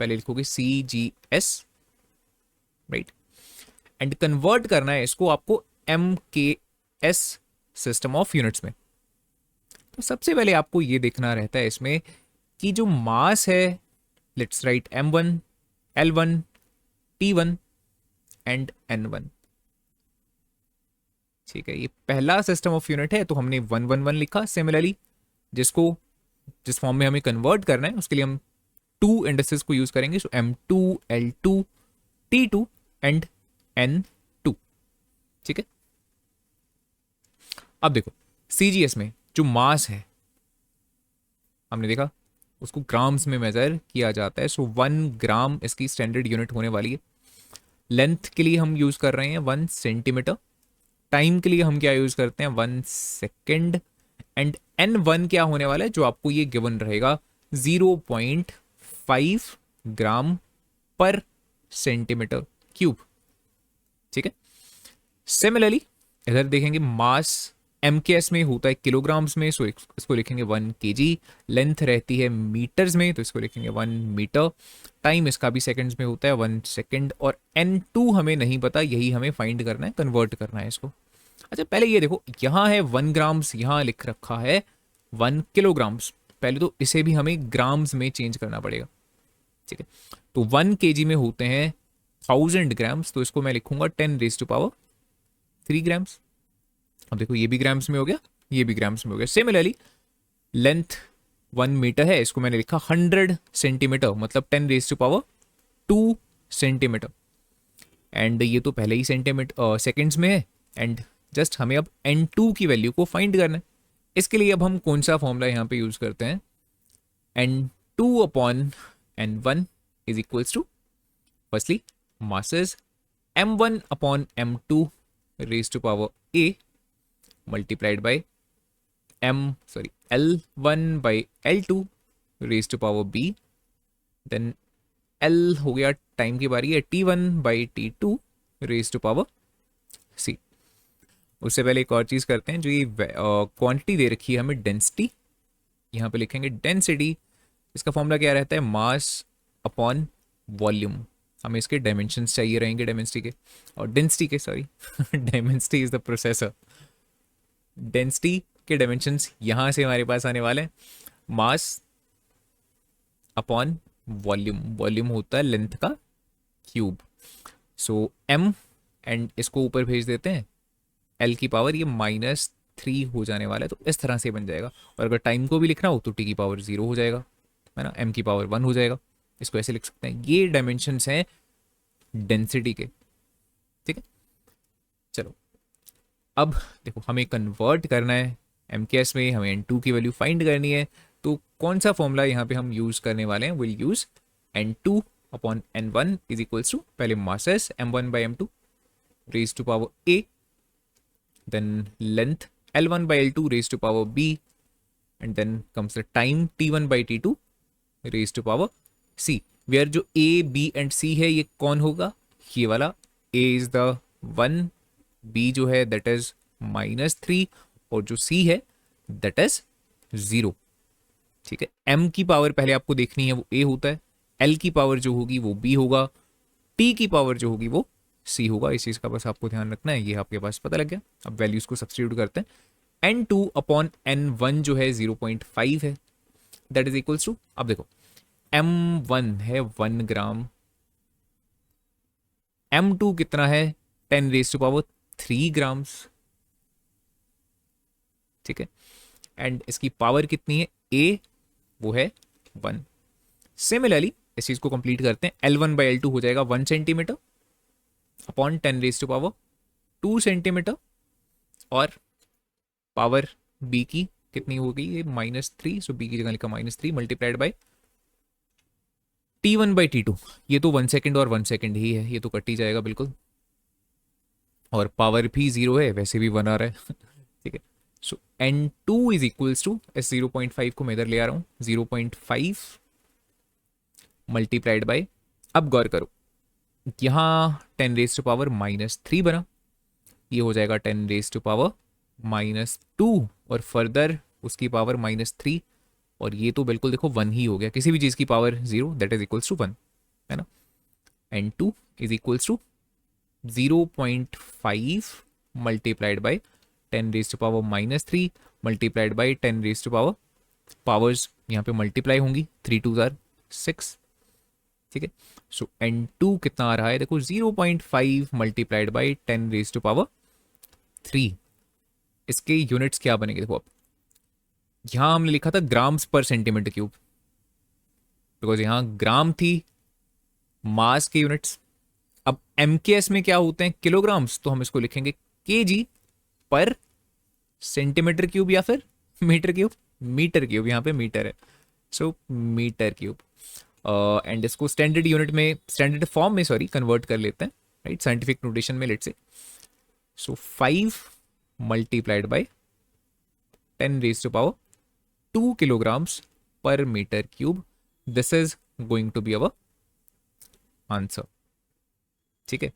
पहले लिखोगे सीजीएस, राइट। एंड कन्वर्ट करना है इसको आपको MKS सिस्टम ऑफ यूनिट्स में। तो सबसे पहले आपको ये देखना रहता है इसमें कि जो मास है, let's write M1, L1, T1 and N1। ठीक है, ये पहला सिस्टम ऑफ यूनिट है तो हमने 111 लिखा। सिमिलरली जिसको जिस फॉर्म में हमें कन्वर्ट करना है उसके लिए हम टू इंडिसेस को यूज करेंगे। सो M2, L2, T2 and N2। ठीक है, अब देखो CGS में जो मास है हमने देखा उसको ग्राम्स में मेजर किया जाता है। सो 1 ग्राम इसकी स्टैंडर्ड यूनिट होने वाली है। लेंथ के लिए हम यूज कर रहे हैं 1 सेंटीमीटर। टाइम के लिए हम क्या यूज करते हैं 1 सेकेंड। एंड N1 क्या होने वाला है जो आपको ये गिवन रहेगा 0.5 ग्राम पर सेंटीमीटर क्यूब। ठीक है, सिमिलरली इधर देखेंगे मास MKS में होता है किलोग्राम्स में, सो इसको लिखेंगे 1 kg। लेंथ रहती है मीटर्स में तो इसको लिखेंगे 1 मीटर। टाइम इसका भी सेकंड्स में होता है 1 सेकंड। और N2 हमें नहीं पता, यही हमें फाइंड करना है, कन्वर्ट करना है इसको। अच्छा पहले ये देखो यहाँ है 1 ग्राम्स, यहाँ लिख रखा है 1 किलोग्राम्स। पहले तो इसे भी हमें ग्राम्स में चेंज करना पड़ेगा। ठीक है, तो 1 kg में होते हैं 1000 ग्राम्स, तो इसको मैं लिखूंगा 10⁻³ ग्राम्स। अब देखो ये भी ग्राम्स में हो गया, ये भी ग्राम्स में हो गया। सिमिलरली लेंथ 1 मीटर है, इसको मैंने लिखा 100 सेंटीमीटर, मतलब 10⁻² सेंटीमीटर। एंड ये तो पहले ही सेंटीमीटर सेकेंड्स में है। एंड जस्ट हमें अब N2 की वैल्यू को फाइंड करना है। इसके लिए अब हम कौन सा फॉर्मूला यहाँ पे यूज करते हैं, N2/N1 is equals to firstly masses M1/M2 raised to power A multiplied by L1/L2 raised to power B, then L हो गया टाइम की बारी है T1/T2 raised to power C। उससे पहले एक और चीज करते हैं, जो ये क्वांटिटी दे रखी है हमें डेंसिटी, यहाँ पे लिखेंगे डेंसिटी। इसका फॉर्मूला क्या रहता है मास अपॉन वॉल्यूम। हमें इसके डायमेंशंस चाहिए रहेंगे डेंसिटी के, और डेंसिटी के sorry Dimensity is the processor. Density के डायमेंशंस यहाँ से हमारे पास आने वाले हैं मास अपॉन वॉल्यूम। वॉल्यूम होता है लेंथ का क्यूब। सो M एंड इसको ऊपर भेज देते हैं L की पावर, ये -3 हो जाने वाला है, तो इस तरह से बन जाएगा। और अगर टाइम को भी लिखना हो तो T की पावर 0 हो जाएगा, है ना, M की पावर 1 हो जाएगा। इसको ऐसे लिख सकते हैं। ये डायमेंशंस हैं डेंसिटी के। ठीक है, चलो अब देखो हमें कन्वर्ट करना है MKS में, हमें N2 की वैल्यू फाइंड करनी है। तो कौन सा फॉर्मूला यहाँ पे हम यूज करने वाले हैं, will use N2/N1 is equals to पहले masses M1/M2 raised to power A, then length L1/L2 raised to power B, and then comes the time T1/T2 raised to power C, where जो A, B and C है ये कौन होगा, ये वाला A is the 1, B जो है that is -3 और जो C है that is 0। ठीक है, M की पावर पहले आपको देखनी है वो A होता है, L की पावर जो होगी वो B होगा, T की पावर जो होगी वो C होगा। इस चीज का बस आपको ध्यान रखना है, ये आपके पास पता लग गया। अब वैल्यूज को सब्स्टिट्यूट करते हैं। N2/N1 जो है 0.5 है, दैट इज इक्वल्स टू, अब देखो M1 है 1 ग्राम, M2 कितना है 10⁻³ ग्राम्स। ठीक है, एंड इसकी पावर कितनी है A, वो है 1। सिमिलरली इस चीज को कंप्लीट करते हैं। L1/L2 हो जाएगा 1 सेंटीमीटर अपॉन 10⁻² सेंटीमीटर, और पावर B की कितनी हो गई ये -3, सो B की जगह लिखा -3 मल्टीप्लाइड बाय T1/T2। ये तो 1 सेकेंड और 1 सेकेंड ही है, ये तो कट ही जाएगा बिल्कुल, और पावर भी 0 है, वैसे भी 1 आ रहा है। ठीक है, सो N2 इज इक्वल्स टू, इस 0.5 को मैं इधर ले आ रहा हूँ, 0.5 मल्टीप्लाइड बाय, अब गौर करो यहाँ 10⁻³ बना, ये हो जाएगा 10⁻², और फर्दर उसकी पावर -3, और ये तो बिल्कुल देखो 1 ही हो गया, किसी भी चीज की power 0 that is equals to 1, है ना। N2 is equals to 0.5 multiplied by 10⁻³ multiplied by 10⁻, powers यहाँ पे मल्टीप्लाई होंगी, 3 2 आर 6, ठीक है। सो n2 कितना आ रहा है, देखो 0.5 मल्टीप्लाइड बाई 10⁻3। इसके यूनिट्स क्या बनेंगे, देखो अब यहां हमने लिखा था ग्राम्स पर सेंटीमीटर क्यूब, बिकॉज यहां ग्राम थी मास के यूनिट्स। अब MKS में क्या होते हैं, किलोग्राम्स, तो हम इसको लिखेंगे kg पर सेंटीमीटर क्यूब या फिर मीटर क्यूब, मीटर क्यूब, यहाँ पे मीटर है, सो मीटर क्यूब। एंड इसको स्टैंडर्ड यूनिट में, स्टैंडर्ड फॉर्म में सॉरी कन्वर्ट कर लेते हैं, राइट, साइंटिफिक नोटेशन में, let's say. So 5 multiplied by 10⁻² kilograms per meter cube, this is going to be our answer, ठीक है।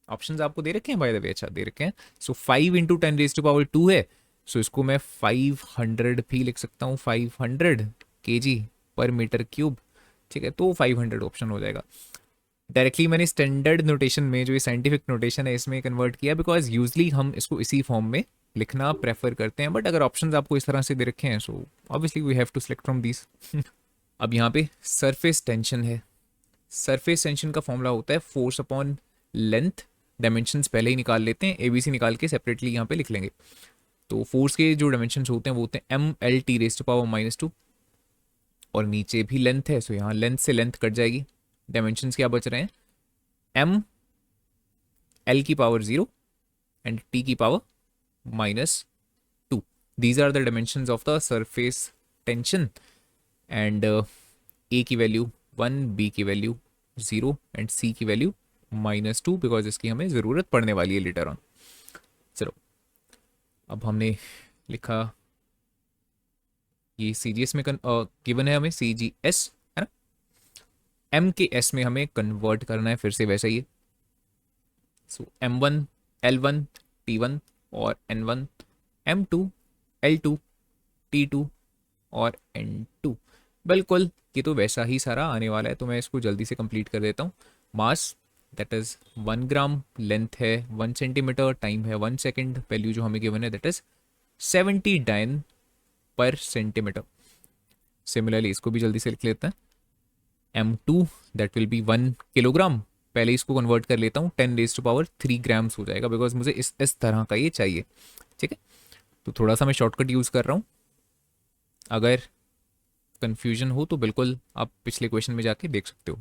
ऑप्शंस आपको दे रखे हैं बाय द वे, अच्छा दे रखे हैं। सो 5 × 10⁻² है, सो इसको मैं 500 भी लिख सकता हूँ, 500 kg पर मीटर क्यूब, ठीक है, तो 500 ऑप्शन हो जाएगा। डायरेक्टली मैंने स्टैंडर्ड नोटेशन में, जो ये साइंटिफिक नोटेशन है, इसमें कन्वर्ट किया, बिकॉज यूजली हम इसको इसी फॉर्म में लिखना प्रेफर करते हैं, बट अगर ऑप्शंस आपको इस तरह से दे रखे हैं, so obviously we have to select from this. अब यहाँ पे सरफेस टेंशन है। सरफेस टेंशन का फॉर्मूला होता है फोर्स अपॉन लेंथ। डायमेंशंस पहले ही निकाल लेते हैं, ABC निकाल के सेपरेटली यहाँ पे लिख लेंगे। तो फोर्स के जो डायमेंशंस होते हैं वो होते हैं mLT⁻², और नीचे भी लेंथ है, सो यहाँ लेंथ से लेंथ कट जाएगी। डायमेंशंस क्या बच रहे हैं, m L⁻0 and T⁻²। These are the dimensions of the surface tension, and A की वैल्यू 1, B की वैल्यू 0 एंड C की वैल्यू -2, बिकॉज इसकी हमें ज़रूरत पड़ने वाली है लेटर ऑन। चलो अब हमने लिखा, ये CGS में गिवन है हमें, CGS है ना, MKS में हमें कन्वर्ट करना है, फिर से वैसा ही है। सो M1 L1 T1 और N1 M2 L2 T2 और N2, बिल्कुल ये तो वैसा ही सारा आने वाला है, तो मैं इसको जल्दी से कंप्लीट कर देता हूँ। Mass that is 1 gram, length है 1 सेंटीमीटर, टाइम है 1 सेकेंड, वैल्यू जो हमें गिवन है that is 70 dine per centimetre. Similarly इसको भी जल्दी से लिख लेते हैं, M2 that will be 1 kilogram, पहले इसको कन्वर्ट कर लेता हूँ, 10⁻³ ग्राम्स हो जाएगा, बिकॉज मुझे इस तरह का ये चाहिए, ठीक है। तो थोड़ा सा मैं शॉर्टकट यूज़ कर रहा हूँ, अगर कंफ्यूजन हो तो बिल्कुल आप पिछले क्वेश्चन में जाके देख सकते हो,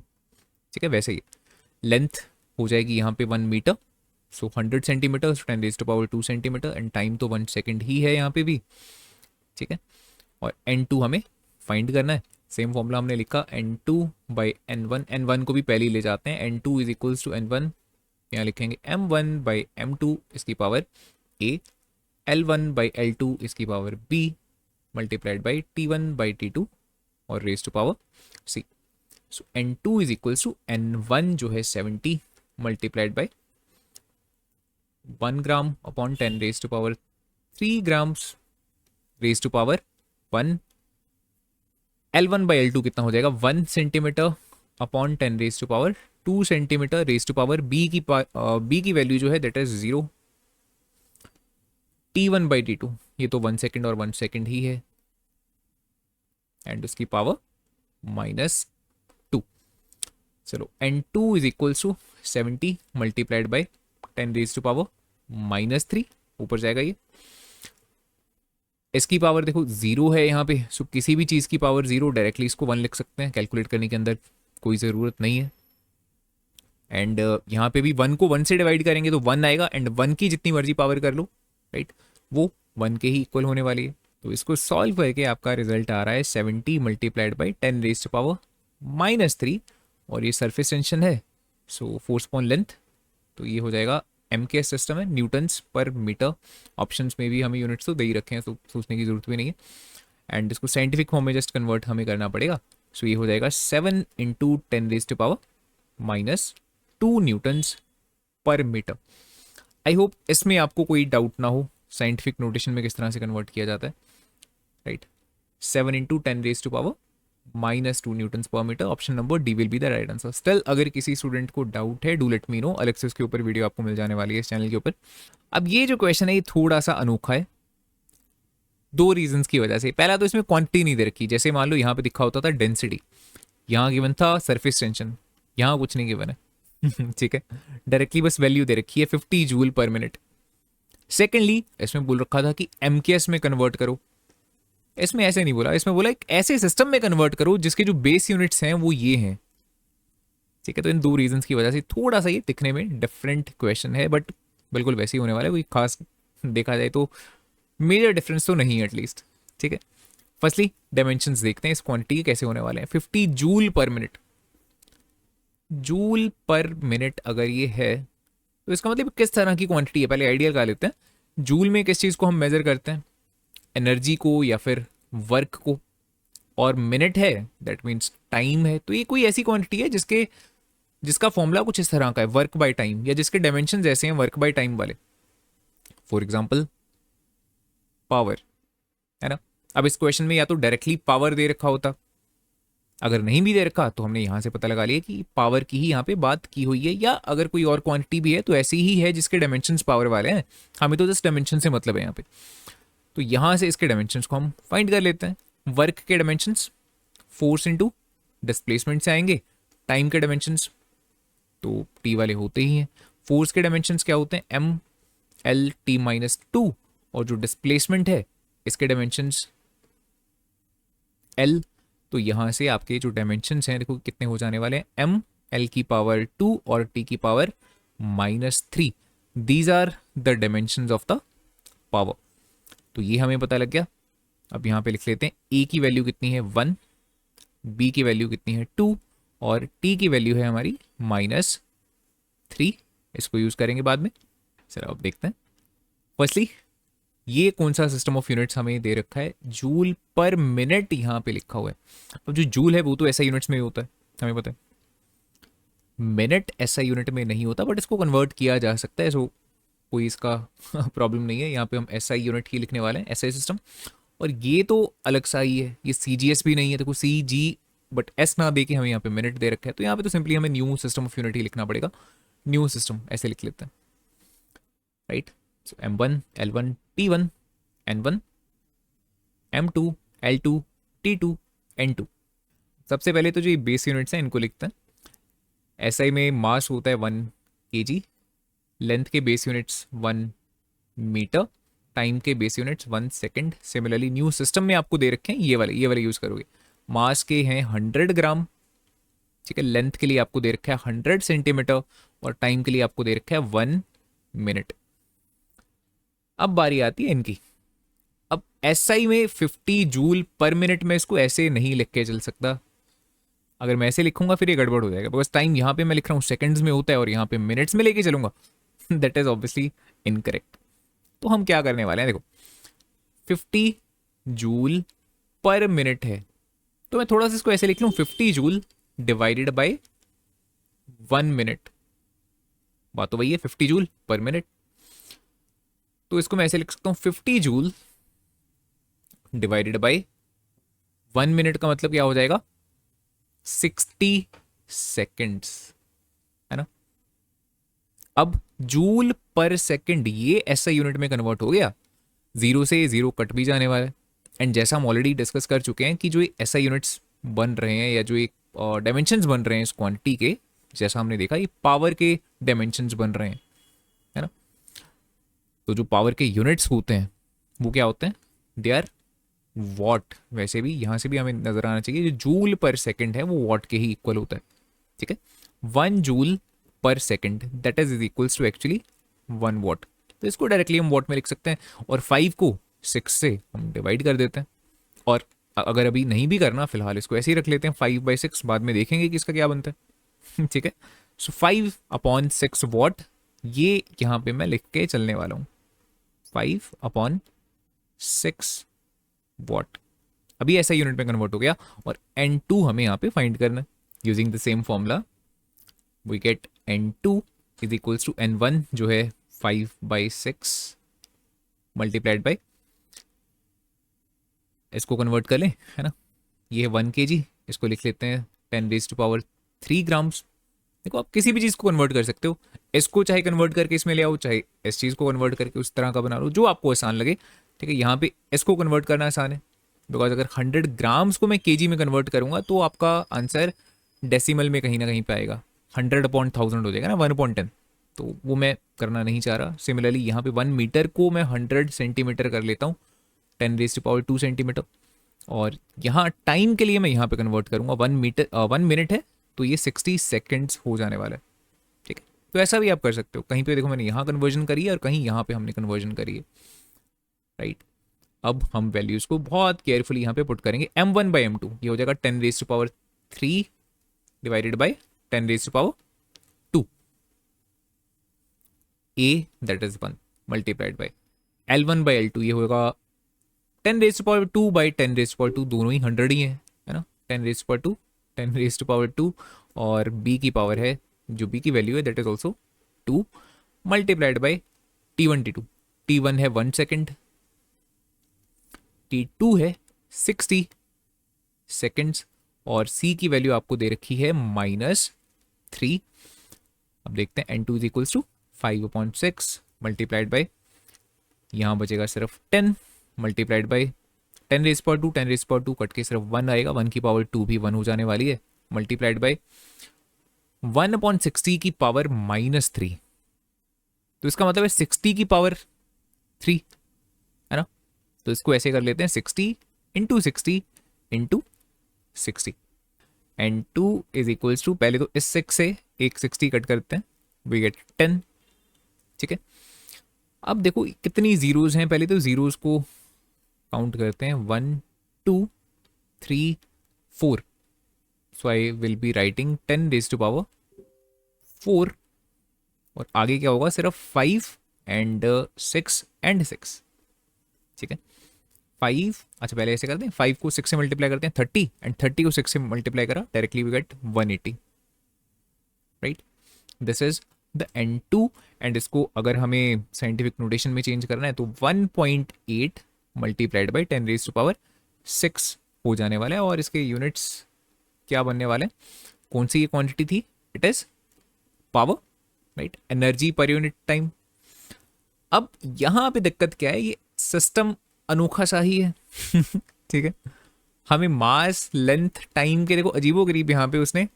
ठीक है। वैसे ही लेंथ हो जाएगी यहाँ पे 1 metre, so 100 centimetre, 10⁻² centimetre, and time तो 1 सेकेंड ही है यहाँ पे भी, ठीक है। और N2 हमें फाइंड करना है, सेम फॉर्मूला हमने लिखा, N2/N1, N1 को भी पहले ही ले जाते हैं, N2 is equals to N1, यहाँ लिखेंगे M1/M2 इसकी पावर A, L1/L2 इसकी power B, multiplied by T1/T2 और raise to power C। So N2 is equals to N1 जो है 70 multiplied by 1 gram upon 10⁻³ grams raise to power 1। L1/L2 कितना हो जाएगा, 1 centimetre upon 10⁻² centimetre raise to power B की value जो है that is 0। T1/T2 ये तो 1 सेकेंड और 1 सेकेंड ही है, एंड उसकी पावर -2। चलो N2 is equals to 70 multiplied by 10⁻³ ऊपर जाएगा ये। इसकी पावर देखो 0 है यहाँ पे, सो किसी भी चीज़ की पावर 0, डायरेक्टली इसको 1 लिख सकते हैं, कैलकुलेट करने के अंदर कोई ज़रूरत नहीं है। एंड यहाँ पे भी 1 को 1 से डिवाइड करेंगे तो 1 आएगा, एंड 1 की जितनी मर्जी पावर कर लो, राइट, वो 1 के ही इक्वल होने वाली है। तो इसको सॉल्व करके आपका रिजल्ट आ रहा है 70 मल्टीप्लाइड बाई 10⁻⁻3, और ये सरफेस टेंशन है, सो फोर्स अपॉन लेंथ, तो ये हो जाएगा MKS सिस्टम है, न्यूटन्स पर मीटर। ऑप्शंस में भी हमें यूनिट्स तो दे ही रखे हैं, तो सोचने की जरूरत भी नहीं है, एंड इसको साइंटिफिक फॉर्म में जस्ट कन्वर्ट हमें करना पड़ेगा। सो ये हो जाएगा 7 × 10⁻⁻² Newton's per metre. I hope इसमें आपको कोई डाउट ना हो, साइंटिफिक नोटेशन में किस तरह से कन्वर्ट किया जाता है, right. 7 × 10⁻⁻³ -2 newtons per metre. Option number D will be the right answer. Still अगर किसी स्टूडेंट को डाउट है, डू लेट मी नो, अलग से उसके ऊपर वीडियो आपको मिल जाने वाली है इस चैनल के ऊपर। अब ये जो क्वेश्चन है ये थोड़ा सा अनोखा है, दो रीजंस की वजह से। पहला तो इसमें क्वांटिटी नहीं दे रखी, जैसे मान लो यहाँ पे दिखा होता था डेंसिटी, यहाँ गिवन था सरफेस टेंशन, यहाँ कुछ नहीं गिवन है ठीक है, डायरेक्टली बस वैल्यू दे रखी है 50 जूल पर मिनट। सेकेंडली इसमें बोल रखा था कि एमकेएस में कन्वर्ट करो, इसमें ऐसे नहीं बोला, इसमें बोला एक ऐसे सिस्टम में कन्वर्ट करो जिसके जो बेस यूनिट्स हैं वो ये हैं। ठीक है, तो इन दो रीजंस की वजह से थोड़ा सा ये दिखने में डिफरेंट क्वेश्चन है, बट बिल्कुल वैसे ही होने वाला है, कोई खास देखा जाए तो मेजर डिफरेंस तो नहीं है एटलीस्ट। ठीक है, फर्स्टली डायमेंशंस देखते हैं इस क्वांटिटी के कैसे होने वाले हैं। 50 जूल पर मिनट, जूल पर मिनट अगर ये है तो इसका मतलब किस तरह की क्वांटिटी है, पहले आइडिया लगा लेते हैं। जूल में किस चीज़ को हम मेजर करते हैं, एनर्जी को या फिर वर्क को, और मिनट है दैट मीन्स टाइम है। तो ये कोई ऐसी क्वांटिटी है जिसका फॉर्मूला कुछ इस तरह का है, वर्क बाय टाइम, या जिसके डायमेंशन ऐसे हैं वर्क बाय टाइम वाले। फॉर एग्जाम्पल पावर, है ना। अब इस क्वेश्चन में या तो डायरेक्टली पावर दे रखा होता, अगर नहीं भी दे रखा तो हमने यहां से पता लगा लिया कि पावर की ही यहाँ पे बात की हुई है, या अगर कोई और क्वांटिटी भी है तो ऐसी ही है जिसके डायमेंशंस पावर वाले हैं, हमें तो जस्ट डायमेंशन से मतलब है यहाँ पे। तो यहां से इसके डायमेंशंस को हम फाइंड कर लेते हैं। वर्क के डायमेंशंस फोर्स इंटू डिस्प्लेसमेंट से आएंगे, टाइम के डायमेंशंस तो टी वाले होते ही हैं, फोर्स के डायमेंशंस क्या होते हैं एम एल टी -2, और जो डिस्प्लेसमेंट है इसके डायमेंशंस एल। तो यहां से आपके जो डायमेंशंस हैं देखो कितने हो जाने वाले हैं, एम एल की पावर 2 और टी की power -3। These are the dimensions of the power. तो ये हमें पता लग गया। अब यहाँ पे लिख लेते हैं ए की वैल्यू कितनी है 1, बी की वैल्यू कितनी है 2, और टी की वैल्यू है हमारी -3। इसको यूज करेंगे बाद में। चलो अब देखते हैं। फर्स्टली ये कौन सा सिस्टम ऑफ यूनिट्स हमें दे रखा है, जूल पर मिनट यहाँ पे लिखा हुआ है। अब जो जूल है वो तो ऐसा यूनिट्स में ही होता है, हमें पता है। मिनट ऐसा यूनिट में नहीं होता, बट इसको कन्वर्ट किया जा सकता है, सो कोई इसका प्रॉब्लम नहीं है। यहाँ पे हम एसआई यूनिट ही लिखने वाले हैं, एसआई सिस्टम। और ये तो अलग सा ही है, ये सीजीएस भी नहीं है, देखो सी जी बट एस ना दे के हमें यहाँ पे मिनट दे रखा है, तो यहाँ पे तो सिंपली हमें न्यू सिस्टम ऑफ यूनिट ही लिखना पड़ेगा, न्यू सिस्टम ऐसे लिख लेते हैं, राइट। सो M1 L1 T1 N1 M2 L2 T2 N2। सबसे पहले तो जो ये बेस यूनिट्स हैं इनको लिखते हैं। एसआई में मास होता है 1 kg, लेंथ के बेस यूनिट्स 1 मीटर, टाइम के base units 1 second. Similarly new system में आपको दे रखे हैं ये वाले यूज करोगे। मास के हैं 100 ग्राम, ठीक है। लेंथ के लिए आपको दे रखा है 100 सेंटीमीटर, और टाइम के लिए आपको दे रखा है 1 मिनट। अब बारी आती है इनकी। अब एसआई में 50 जूल पर मिनट में इसको ऐसे नहीं लिख के चल सकता, अगर मैं ऐसे लिखूंगा फिर ये गड़बड़ हो जाएगा, बिकॉज टाइम यहाँ पे मैं लिख रहा हूँ सेकंड्स में होता है और यहाँ पे मिनट्स में लेके चलूंगा दैट इज ऑब्वियसली इनकरेक्ट। तो हम क्या करने वाले हैं, देखो 50 जूल पर मिनट है, तो मैं थोड़ा सा इसको ऐसे लिख लूँ 50 जूल डिवाइडेड बाय 1 मिनट। बात तो वही है 50 जूल पर मिनट, तो इसको मैं ऐसे लिख सकता हूँ 50 जूल डिवाइडेड बाय 1 मिनट का मतलब क्या हो जाएगा 60 सेकेंड्स, है ना। अब जूल पर सेकेंड ये ऐसा यूनिट में कन्वर्ट हो गया, जीरो से जीरो कट भी जाने वाला है। एंड जैसा हम ऑलरेडी डिस्कस कर चुके हैं कि जो ऐसा यूनिट्स बन रहे हैं या जो एक डायमेंशंस बन रहे हैं इस क्वांटिटी के, जैसा हमने देखा ये पावर के डायमेंशंस बन रहे हैं, है ना। तो जो पावर के यूनिट्स होते हैं वो क्या होते हैं, दे आर वॉट। वैसे भी यहाँ से भी हमें नजर आना चाहिए जो जूल पर सेकंड है वो वॉट के ही इक्वल होता है, ठीक है। 1 joule per second that is equals to actually 1 watt. तो इसको डायरेक्टली हम वॉट में लिख सकते हैं, और 5 को 6 से हम डिवाइड कर देते हैं। और अगर अभी नहीं भी करना फिलहाल इसको ऐसे ही रख लेते हैं 5/6, बाद में देखेंगे कि इसका क्या बनता है ठीक है। सो 5/6 वॉट ये यहाँ पे मैं लिख के चलने वाला हूँ, 5/6 वॉट। अभी ऐसा यूनिट में कन्वर्ट हो गया, और N2 हमें यहाँ पे फाइंड करना है using the same formula. We get N2 is equals to N1 जो है 5/6 मल्टीप्लाइड बाई, इसको कन्वर्ट कर लें, है ना, ये है 1 kg, इसको लिख लेते हैं 10⁻³ देखो आप किसी भी चीज़ को कन्वर्ट कर सकते हो, इसको चाहे कन्वर्ट करके इसमें ले आओ, चाहे इस चीज़ को कन्वर्ट करके उस तरह का बना लो, जो आपको आसान लगे। ठीक है, यहाँ पे इसको कन्वर्ट करना आसान है, बिकॉज अगर 100 ग्राम्स को मैं केजी में कन्वर्ट करूंगा तो आपका आंसर डेसिमल में कहीं ना कहीं पे आएगा, 100/1000 हो जाएगा ना, 1/10। तो वो मैं करना नहीं चाह रहा। सिमिलरली यहाँ पे 1 मीटर को मैं 100 सेंटीमीटर कर लेता हूँ, 10⁻² सेंटीमीटर। और यहाँ टाइम के लिए मैं यहाँ पे कन्वर्ट करूँगा, 1 मिनट है तो ये 60 सेकेंड्स हो जाने वाला है। ठीक है, तो ऐसा भी आप कर सकते हो। कहीं पे देखो मैंने यहाँ कन्वर्जन करी है और कहीं यहाँ पे हमने कन्वर्जन करी है, राइट। अब हम वैल्यूज़ को बहुत केयरफुली यहाँ पे पुट करेंगे। m1/m2 ये हो जाएगा 10⁻³ divided by 10⁻², a that is 1 multiplied by L1/L2 ये होगा 10⁻² बाई 10⁻², दोनों ही 100 ही है ना, 10⁻², 10⁻², और b की पावर है, जो b की वैल्यू है that is also 2 multiplied by T1 T2। T1 है 1 सेकेंड, T2 है 60 सेकेंड्स, और c की वैल्यू आपको दे रखी है -3। अब देखते हैं n2 = 5/6 मल्टीप्लाइड बाई, यहाँ बचेगा सिर्फ 10 मल्टीप्लाइड बाई 10⁻², 10⁻² कट के सिर्फ 1 आएगा, 1 की पावर 2 भी 1 हो जाने वाली है, मल्टीप्लाइड बाई 1/60 की पावर -3। तो इसका मतलब है 60 की पावर 3 है ना। तो इसको ऐसे कर लेते हैं 60 × 60 × 60 n2 = पहले तो इस 6 से एक 60 कट करते हैं, वी गेट 10। ठीक है, अब देखो कितनी जीरोज हैं, पहले तो जीरोज को काउंट करते हैं, 1 2 3 4। सो आई विल बी राइटिंग 10⁻⁴, और आगे क्या होगा, सिर्फ 5 एंड 6 एंड 6। ठीक है, 5, अच्छा पहले ऐसे करते हैं, 5 को 6 से मल्टीप्लाई करते हैं 30, एंड 30 को 6 से मल्टीप्लाई करा, directly we get 180, right. This is the n2, and इसको अगर हमें साइंटिफिक नोटेशन में चेंज करना है तो 1.8 मल्टीप्लाइड बाई 10⁻6 हो जाने वाला है। और इसके यूनिट्स क्या बनने वाले हैं, कौन सी ये क्वांटिटी थी, it is power, right, energy per unit time. अब यहां पे दिक्कत क्या है, ये सिस्टम अनोखा सा ही है ठीक है, हमें मास लेंथ टाइम के देखो अजीबोगरीब यहाँ पे उसने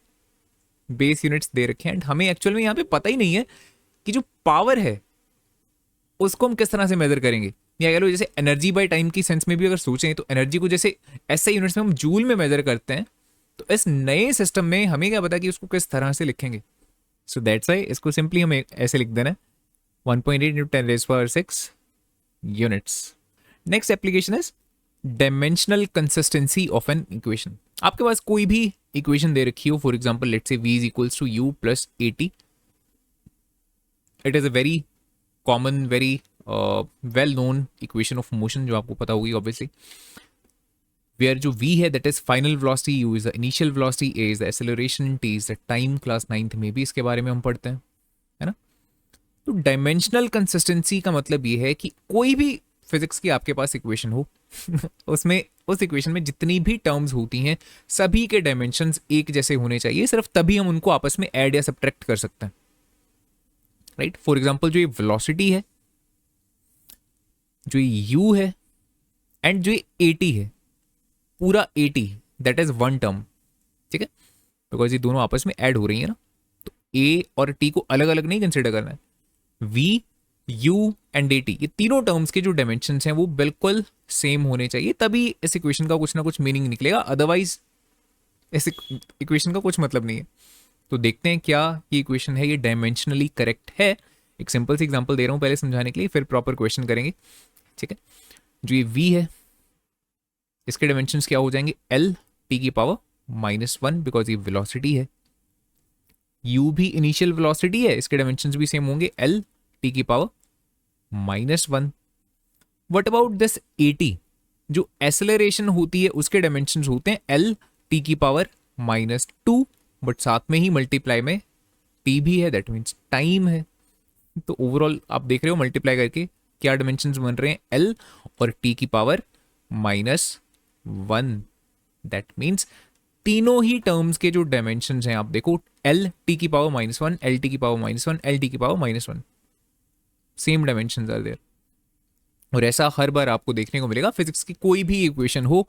बेस यूनिट्स दे रखे हैं, एंड हमें एक्चुअल में यहाँ पे पता ही नहीं है कि जो पावर है उसको हम किस तरह से मेजर करेंगे। या कह लो जैसे एनर्जी बाय टाइम की सेंस में भी अगर सोचें तो एनर्जी को जैसे ऐसे यूनिट्स में हम जूल में मेजर करते हैं, तो इस नए सिस्टम में हमें क्या पता कि उसको किस तरह से लिखेंगे। सो दैट्स व्हाई इसको सिंपली हमें ऐसे लिख देना है, 1.8 × 10⁻6 units. Next application is dimensional consistency of an equation. आपके पास कोई भी इक्वेशन दे रखी हो, for example let's say v = u + at। It is a very common, very well known equation of motion, जो आपको पता होगी ऑब्वियसली, वेयर जो v है that is final velocity, u is the initial velocity, a is the acceleration, t is the time. Class 9th में भी इसके बारे में हम पढ़ते हैं, है ना। तो डायमेंशनल कंसिस्टेंसी का मतलब ये है कि कोई भी फिजिक्स की आपके पास इक्वेशन हो उसमें उस इक्वेशन में जितनी भी टर्म्स होती हैं सभी के डायमेंशंस एक जैसे होने चाहिए, सिर्फ तभी हम उनको आपस में ऐड या सब्ट्रैक्ट कर सकते हैं, राइट। फॉर एग्जांपल जो ये वेलोसिटी है, जो ये u है, एंड जो ये at है, पूरा at that is one term, ठीक है, बिकॉज ये दोनों आपस में ऐड हो रही है ना। तो a और t को अलग अलग नहीं कंसिडर करना है, v u एंड at ये तीनों टर्म्स के जो डायमेंशंस हैं वो बिल्कुल सेम होने चाहिए, तभी इस इक्वेशन का कुछ ना कुछ मीनिंग निकलेगा, अदरवाइज इस इक्वेशन का कुछ मतलब नहीं है। तो देखते हैं क्या ये इक्वेशन है, ये डायमेंशनली करेक्ट है। एक सिंपल सी एग्जांपल दे रहा हूं पहले समझाने के लिए, फिर प्रॉपर क्वेश्चन करेंगे, ठीक है। जो ये v है इसके डायमेंशंस क्या हो जाएंगे, l t⁻⁻1 बिकॉज ये वेलोसिटी है, u भी इनिशियल वेलोसिटी है, इसके डायमेंशंस भी सेम होंगे, l t⁻⁻1। What about this at, जो एक्सेलरेशन होती है उसके डायमेंशंस होते हैं l t⁻⁻2, बट साथ में ही मल्टीप्लाई में t भी है, दैट मीन्स टाइम है। तो ओवरऑल आप देख रहे हो मल्टीप्लाई करके क्या डायमेंशंस बन रहे हैं, l और t⁻⁻1। दैट मीन्स तीनों ही टर्म्स के जो डायमेंशंस हैं आप देखो, एल टी की पावर -1, एल टी की पावर -1, एल टी की power -1, same dimensions are there. और ऐसा हर बार आपको देखने को मिलेगा, फिजिक्स की कोई भी इक्वेशन हो,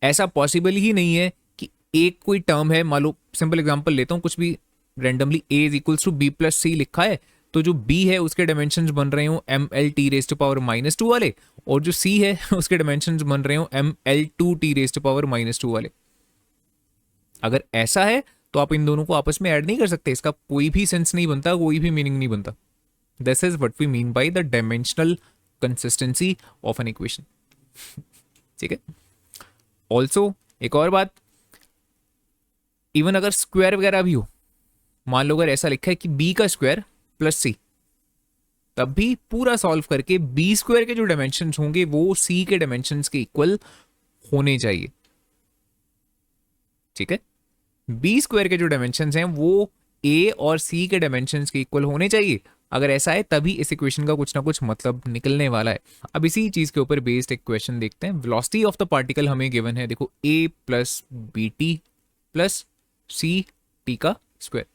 ऐसा पॉसिबल ही नहीं है कि एक कोई टर्म है, मान लो सिंपल एग्जांपल लेता हूं, कुछ भी randomly a is equals to b plus c लिखा है, तो जो b है उसके डायमेंशंस बन रहे हो M L T raise to power -2 वाले, और जो c है उसके डायमेंशंस बन रहे हो M L two T raise to power -2 वाले। अगर ऐसा है तो आप इन दोनों को आपस में ऐड नहीं कर सकते, इसका कोई भी सेंस नहीं बनता, कोई भी मीनिंग नहीं बनता। This is what we mean by the dimensional consistency of an equation. ठीक है। ऑल्सो एक और बात, इवन अगर स्क्वायर वगैरह भी हो, मान लो अगर ऐसा लिखा है कि b का स्क्वायर प्लस सी, तब भी पूरा सॉल्व करके b स्क्वायर के जो डायमेंशंस होंगे वो c के डायमेंशंस के इक्वल होने चाहिए। ठीक है। b स्क्वायर के जो डायमेंशंस हैं वो a और c के डायमेंशंस के इक्वल होने चाहिए। अगर ऐसा है तभी इस इक्वेशन का कुछ ना कुछ मतलब निकलने वाला है। अब इसी चीज के ऊपर बेस्ड एक क्वेश्चन देखते हैं। वेलोसिटी ऑफ द पार्टिकल हमें गिवन है, देखो a plus b t plus c t का square,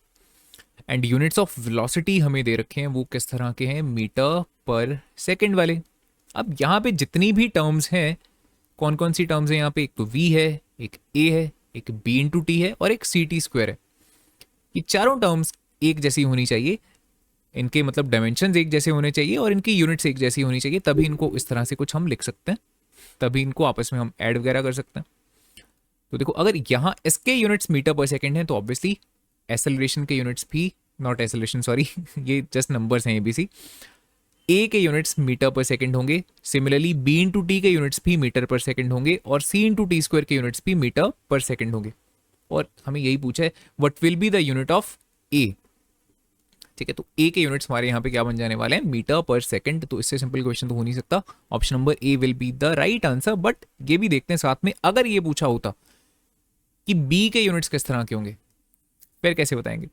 and units of velocity हमें दे रखे हैं, वो किस तरह के हैं, मीटर पर सेकंड वाले। अब यहाँ पे जितनी भी टर्म्स हैं, कौन कौन सी टर्म्स हैं यहाँ पे, एक तो v है, एक a है, एक b इंटू टी है और एक सी टी स्क्वायर है। ये चारों टर्म्स एक जैसी होनी चाहिए, इनके मतलब डायमेंशंस एक जैसे होने चाहिए और इनकी यूनिट्स एक जैसी होनी चाहिए, तभी इनको इस तरह से कुछ हम लिख सकते हैं, तभी इनको आपस में हम ऐड वगैरह कर सकते हैं। तो देखो अगर यहाँ इसके यूनिट्स मीटर पर सेकंड हैं तो ऑब्वियसली एसेलरेशन के यूनिट्स भी, नॉट एसेलरेशन सॉरी ये जस्ट नंबर्स हैं एबीसी, ए के यूनिट्स मीटर पर सेकंड होंगे, सिमिलरली बी इंटू टी के यूनिट्स भी मीटर पर सेकंड होंगे और सी इंटू टी स्क्वायर के यूनिट्स भी मीटर पर सेकंड होंगे। और हमें यही पूछा है what will be the unit of a. ठीक है, तो ए के यूनिट्स हमारे यहाँ पे क्या बन जाने वाले हैं, मीटर पर सेकंड। तो इससे सिंपल क्वेश्चन तो हो नहीं सकता, option number A will be the right answer. But ये भी देखते हैं साथ में, अगर ये पूछा होता कि बी के यूनिट्स किस तरह के होंगे, फिर कैसे बताएंगे।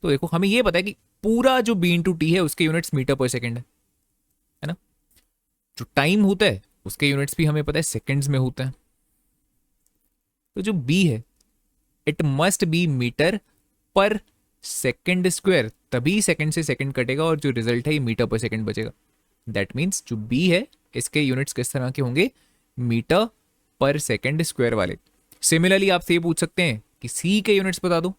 तो देखो हमें ये पता है कि पूरा जो बी इंटू टी है उसके यूनिट्स मीटर पर सेकंड है ना। जो टाइम होता है उसके यूनिट्स भी हमें पता है सेकंड्स में होते हैं। तो जो बी है it must be metre per second square, तभी सेकंड से सेकंड कटेगा और जो रिजल्ट है ये मीटर पर सेकंड बचेगा। दैट मीन्स जो बी है इसके यूनिट्स किस तरह के होंगे, मीटर पर सेकंड स्क्वायर वाले। सिमिलरली आपसे ये पूछ सकते हैं कि सी के यूनिट्स बता दो,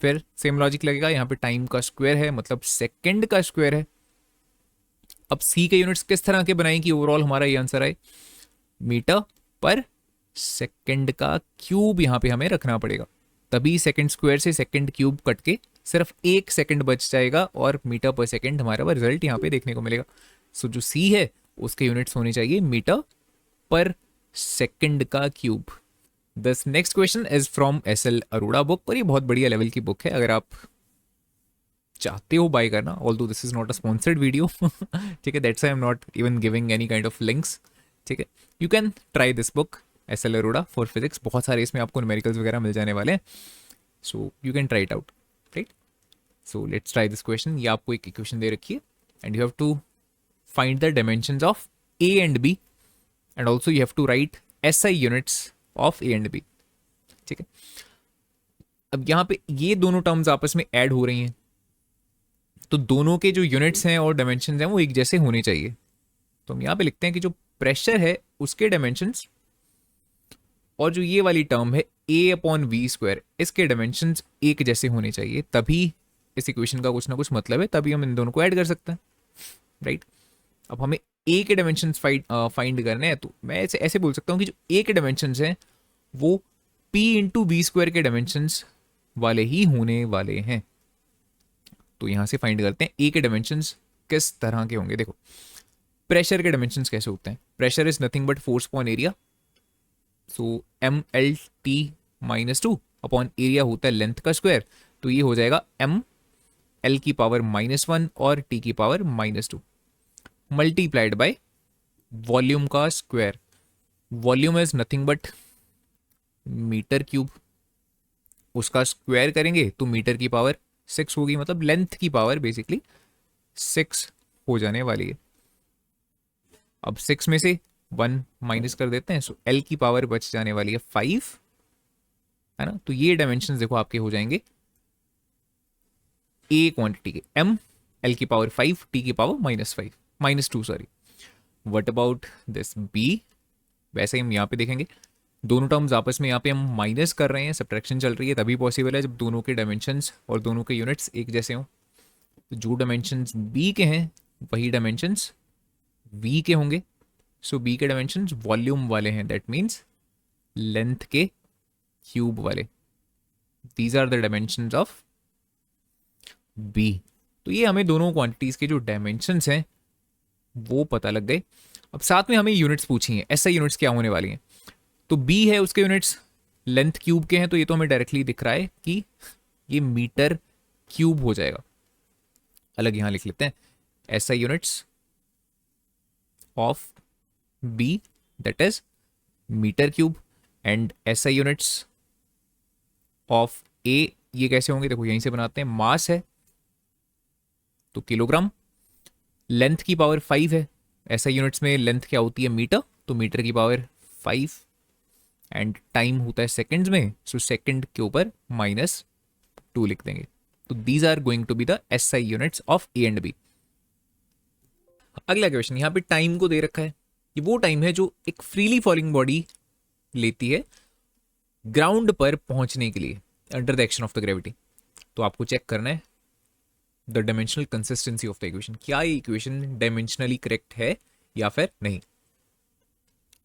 फिर सेम लॉजिक लगेगा। यहाँ पे टाइम का स्क्वायर है मतलब सेकंड का स्क्वायर है। अब सी के यूनिट्स किस तरह के बनाएं कि ओवरऑल हमारा ये आंसर आए, मीटर पर सेकंड का क्यूब यहाँ पे हमें रखना पड़ेगा, तभी सेकंड स्क्वायर से सेकंड क्यूब कट के सिर्फ एक सेकंड बच जाएगा और मीटर पर सेकंड हमारा रिजल्ट यहाँ पे देखने को मिलेगा। सो जो सी है उसके यूनिट्स होने चाहिए मीटर पर सेकंड का cube. This next question is from SL. Arora book, और ये बहुत बढ़िया लेवल की बुक है अगर आप चाहते हो बाय करना, although this is not a sponsored video. ठीक है, that's I am not even giving any kind of links. ठीक है, you can try this book SL. Arora for physics, बहुत सारे इसमें आपको न्यूमेरिकल्स वगैरह मिल जाने वाले हैं, so you can try it out. Right, so let's try this question. ये आपको एक इक्वेशन दे रखी है and you have to find the dimensions of A and B and also you have to write SI units of A and B. ठीक है, अब यहाँ पे ये दोनों टर्म्स आपस में ऐड हो रही हैं, तो दोनों के जो यूनिट्स हैं और डायमेंशंस हैं वो एक जैसे होने चाहिए। तो हम यहाँ पे लिखते हैं कि जो प्रेशर है उसके डायमेंशंस और जो ये वाली टर्म है A/v², इसके डायमेंशंस एक जैसे होने चाहिए, तभी इस इक्वेशन का कुछ ना कुछ मतलब है, तभी हम इन दोनों को ऐड कर सकते हैं। राइट, अब हमें ए के डायमेंशंस फाइंड करने हैं, तो मैं ऐसे बोल सकता हूँ कि जो ए के डायमेंशंस हैं वो P इंटू v² के डायमेंशंस वाले ही होने वाले हैं। तो यहां से फाइंड करते हैं ए के डायमेंशंस किस तरह के होंगे। देखो प्रेशर के डायमेंशंस कैसे होते हैं, pressure is nothing but force upon area, so mLT -2 upon area होता है लेंथ का स्क्वायर, तो ये हो जाएगा mL की पावर -1 और T की पावर -2 मल्टीप्लाइड बाय वॉल्यूम का square. Volume is nothing but metre cube, उसका स्क्वायर करेंगे तो मीटर की पावर 6 होगी, मतलब लेंथ की पावर बेसिकली 6 हो जाने वाली है। अब 6 में से 1 माइनस कर देते हैं, सो एल की पावर बच जाने वाली है 5, है ना। तो ये डायमेंशन देखो आपके हो जाएंगे ए क्वांटिटी के, एम एल की पावर 5 टी की power -2 sorry. What about this B, वैसे ही हम यहाँ पे देखेंगे दोनों टर्म्स आपस में यहाँ पे हम माइनस कर रहे हैं, सब्ट्रैक्शन चल रही है, तभी पॉसिबल है जब दोनों के डायमेंशंस और दोनों के यूनिट्स एक जैसे हों। तो जो डायमेंशंस बी के हैं वही डायमेंशंस वी के होंगे। सो बी के डायमेंशंस वॉल्यूम वाले हैं, दैट मीन्स लेंथ के क्यूब वाले। These are the dimensions of B. तो ये हमें दोनों क्वांटिटीज के जो डायमेंशंस हैं वो पता लग गए। अब साथ में हमें यूनिट्स पूछी हैं, ऐसा यूनिट्स क्या होने वाली हैं। तो बी है उसके यूनिट्स लेंथ क्यूब के हैं, तो ये तो हमें डायरेक्टली दिख रहा है कि ये मीटर क्यूब हो जाएगा। अलग यहां लिख लेते हैं, ऐसा units of B that is metre cube, and ऐसा यूनिट्स ऑफ ए ये कैसे होंगे, देखो यहीं से बनाते हैं। मास है तो किलोग्राम, लेंथ की पावर 5 है, ऐसा यूनिट्स में लेंथ क्या होती है मीटर, तो मीटर की पावर 5, एंड टाइम होता है सेकंड्स में, सो सेकंड के ऊपर -2 लिख देंगे। तो these are going to be the SI units of A and B. अगला क्वेश्चन, यहां पे टाइम को दे रखा है, ये वो टाइम है जो एक फ्रीली फॉलिंग बॉडी लेती है ग्राउंड पर पहुंचने के लिए under the action of the gravity. तो आपको चेक करना है the dimensional consistency of the equation, क्या ये इक्वेशन डायमेंशनली करेक्ट है या फिर नहीं।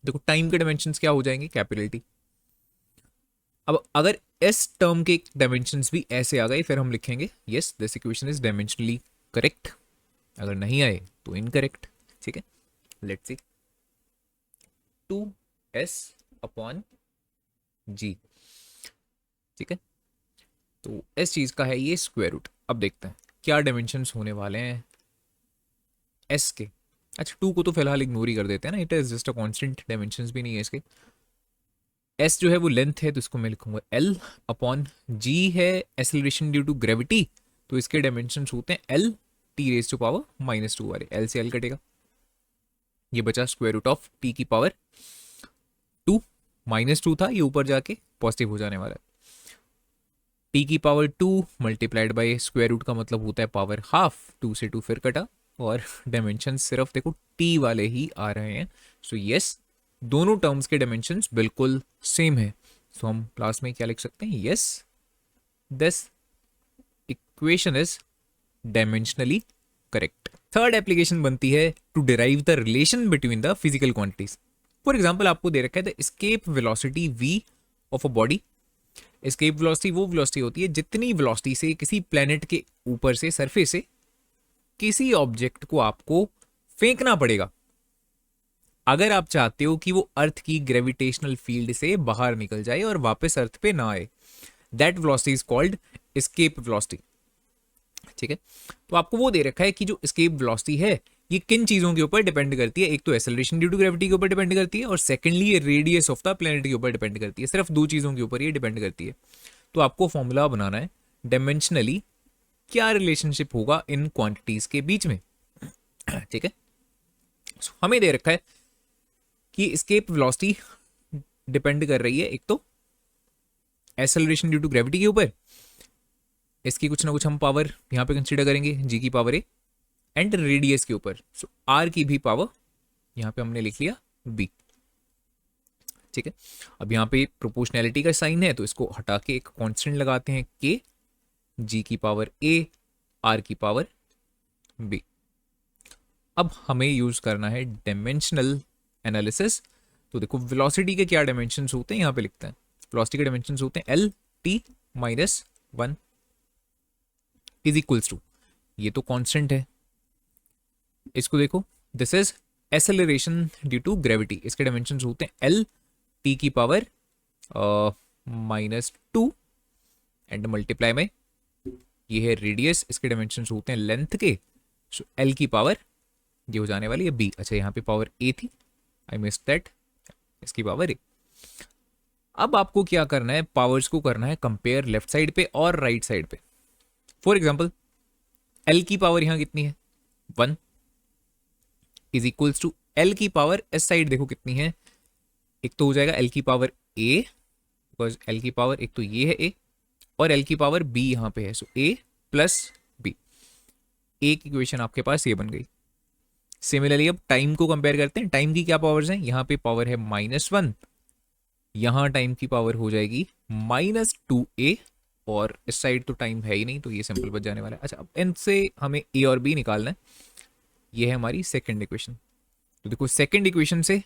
देखो टाइम के डायमेंशंस क्या हो जाएंगे, कैपिटल टी। अब अगर इस टर्म के डायमेंशंस भी ऐसे आ गए फिर हम लिखेंगे yes this equation is dimensionally correct, अगर नहीं आए तो इनकरेक्ट। ठीक है, लेट्स सी 2s अपॉन जी। ठीक है, तो इस चीज का है ये स्क्वायर रूट। अब देखते हैं क्या डायमेंशंस होने वाले हैं एस के। अच्छा 2 को तो फिलहाल इग्नोर ही कर देते हैं ना, it is just a constant, dimensions भी नहीं है इसके। एस जो है वो लेंथ है तो इसको मैं लिखूंगा एल अपॉन जी है एक्सेलरेशन ड्यू टू ग्रेविटी, तो इसके डायमेंशंस होते हैं L T raise to power -2 वाले, एल से एल कटेगा, ये बचा स्क्वायर रूट ऑफ टी की पावर 2, -2 था ये ऊपर जाके पॉजिटिव हो जाने वाला है। टी की power 2 multiplied by square root का मतलब होता है पावर हाफ, 2 से 2 फिर कटा, और डायमेंशन सिर्फ देखो टी वाले ही आ रहे हैं। सो यस दोनों टर्म्स के डायमेंशंस बिल्कुल सेम है। सो हम क्लास में क्या लिख सकते हैं, yes this equation is dimensionally correct. Third application बनती है to derive the relation between the physical quantities. For example आपको दे रखा है the escape velocity v of a body. Escape velocity वो वेलोसिटी होती है जितनी वेलोसिटी से किसी प्लेनेट के ऊपर से सरफेस से किसी ऑब्जेक्ट को आपको फेंकना पड़ेगा अगर आप चाहते हो कि वो अर्थ की ग्रेविटेशनल फील्ड से बाहर निकल जाए और वापस अर्थ पे ना आए। That velocity is called escape velocity. ठीक है, तो आपको वो दे रखा है कि जो एस्केप वेलोसिटी है ये किन चीजों के ऊपर डिपेंड करती है, एक तो एक्सेलरेशन ड्यू टू ग्रेविटी के ऊपर डिपेंड करती है, और सेकेंडली ये रेडियस ऑफ द प्लेनेट के ऊपर डिपेंड करती है। सिर्फ 2 चीजों के ऊपर ये डिपेंड करती है। तो आपको फॉर्मूला बनाना है डायमेंशनली क्या रिलेशनशिप होगा इन क्वांटिटीज के बीच में। ठीक है, हमें दे रखा है कि एस्केप वेलोसिटी डिपेंड कर रही है एक तो एक्सेलरेशन ड्यू टू ग्रेविटी के ऊपर, इसकी कुछ ना कुछ हम पावर यहां पे कंसीडर करेंगे जी की पावर ए, एंड रेडियस के ऊपर सो आर की भी पावर यहां पे हमने लिख लिया बी। ठीक है, अब यहां पे प्रोपोर्शनैलिटी का साइन है तो इसको हटा के एक कांस्टेंट लगाते हैं के, जी की पावर ए आर की पावर बी। अब हमें यूज करना है डायमेंशनल एनालिसिस। तो देखो वेलोसिटी के क्या डायमेंशंस होते हैं, यहां पे लिखते हैं वेलोसिटी के डायमेंशंस होते हैं L T -1 is equals to, ये तो कांस्टेंट है, इसको देखो this is acceleration due to gravity, इसके डायमेंशंस होते हैं एल टी की पावर -2 एंड मल्टीप्लाई में ये है रेडियस, इसके डायमेंशंस होते हैं लेंथ के, सो एल की पावर ये हो जाने वाली है बी। अच्छा यहाँ पे पावर ए थी, आई मिस दैट, इसकी पावर ए। अब आपको क्या करना है, पावर्स को करना है कंपेयर लेफ्ट साइड पे और राइट साइड पे। फॉर एग्जाम्पल एल की पावर यहां कितनी है 1 इज इक्वल्स टू एल की पावर इस साइड देखो कितनी है, एक तो हो जाएगा एल की पावर ए, बिकॉज एल की पावर एक तो ये है ए, और एल की पावर बी यहाँ पे है, सो ए प्लस बी। ए की इक्वेशन आपके पास ये बन गई। सिमिलरली अब टाइम को कंपेयर करते हैं, टाइम की क्या पावर्स हैं, यहाँ पे पावर है -1, यहाँ टाइम की पावर हो जाएगी -2a, और इस साइड तो टाइम है ही नहीं, तो ये सिंपल बच जाने वाला है। अच्छा, अब इनसे हमें ए और बी निकालना है, ये है हमारी सेकेंड इक्वेशन। तो देखो सेकेंड इक्वेशन से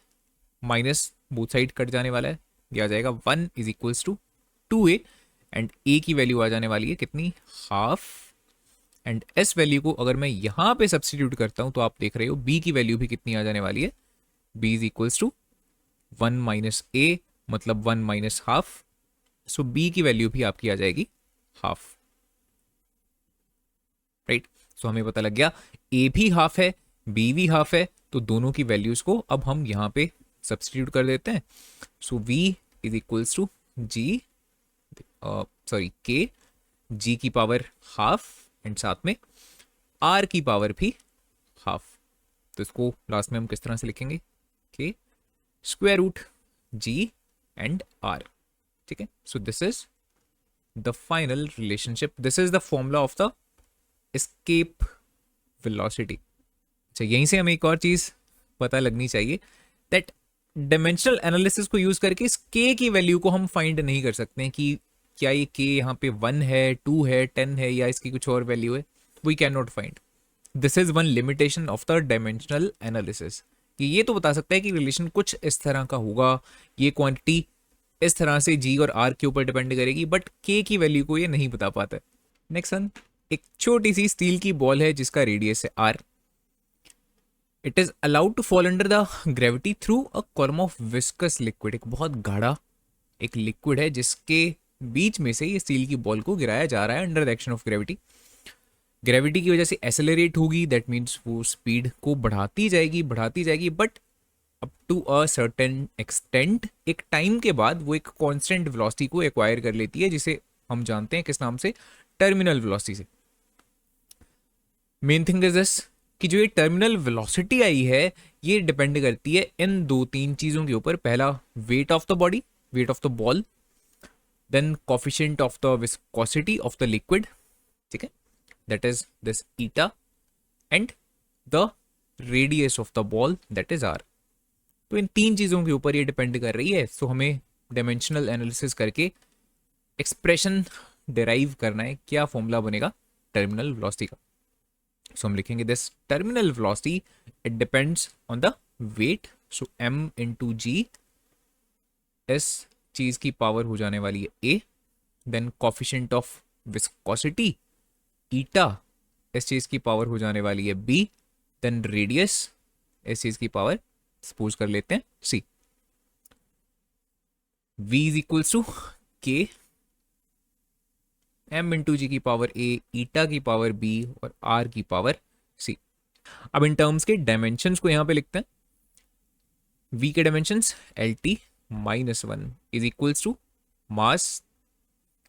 माइनस बोथ साइड कट जाने वाला है, ये आ जाएगा 1 is equals to 2a, and a की वैल्यू आ जाने वाली है कितनी, हाफ, एंड s वैल्यू को अगर मैं यहाँ पे सब्सटीट्यूट करता हूँ तो आप देख रहे हो b की वैल्यू भी कितनी आ जाने वाली है, b is equals to 1 minus a, मतलब 1 माइनस हाफ, सो b की वैल्यू भी आपकी आ जाएगी हाफ, राइट। सो हमें पता लग गया a भी हाफ है, b भी हाफ है, तो दोनों की वैल्यूज को अब हम यहाँ पे सब्सटीट्यूट कर देते हैं। So v is equals to g, sorry k, g की पावर हाफ, एंड साथ में r की पावर भी हाफ। तो इसको लास्ट में हम किस तरह से लिखेंगे, k square root g and r, ठीक है। So this is the final relationship, this is the formula of the escape velocity. अच्छा, यहीं से हमें एक और चीज पता लगनी चाहिए, दैट डायमेंशनल एनालिसिस को यूज करके इस k की वैल्यू को हम फाइंड नहीं कर सकते हैं कि क्या ये k यहाँ पे 1 है, 2 है, 10 है, या इसकी कुछ और वैल्यू है, we can not find. This is one limitation of the dimensional analysis, कि ये तो बता सकता है कि रिलेशन कुछ इस तरह का होगा, ये क्वांटिटी इस तरह से g और r के ऊपर डिपेंड करेगी, बट k की वैल्यू को ये नहीं बता पाता है। नेक्स्ट वन, एक छोटी सी स्टील की बॉल है जिसका रेडियस है r, it is allowed to fall under the gravity through a column of viscous liquid, एक बहुत गाढ़ा एक लिक्विड है जिसके बीच में से ये स्टील की बॉल को गिराया जा रहा है under the action of gravity. Gravity की वजह से एसेलरेट होगी, दैट मीन्स वो स्पीड को बढ़ाती जाएगी, but up to a certain extent, एक टाइम के बाद वो एक कांस्टेंट वेलोसिटी को एक्वायर कर लेती है, जिसे हम जानते हैं किस नाम से, टर्मिनल वेलोसिटी से। मेन थिंग इज दिस कि जो ये टर्मिनल वेलोसिटी आई है, ये डिपेंड करती है इन 2-3 चीजों के ऊपर। पहला, weight of the body, weight of the ball, then coefficient of the viscosity of the liquid, ठीक है, that is this eta, and the radius of the ball, that is R. तो इन 3 चीजों के ऊपर ये डिपेंड कर रही है। सो हमें डायमेंशनल एनालिसिस करके एक्सप्रेशन डिराइव करना है, क्या फॉर्मूला बनेगा टर्मिनल वेलोसिटी का। सो हम लिखेंगे this terminal velocity, it depends on the weight, so m into g, इस चीज की पावर हो जाने वाली है a, then coefficient of viscosity eta, इस चीज की पावर हो जाने वाली है b, देन रेडियस, इस चीज की पावर सपोज कर लेते हैं c। v is equals to k, m into g की पावर a, ईटा की पावर b, और r की पावर c। अब इन टर्म्स के डायमेंशंस को यहां पे लिखते हैं। v के dimensions lt -1 is equals to mass,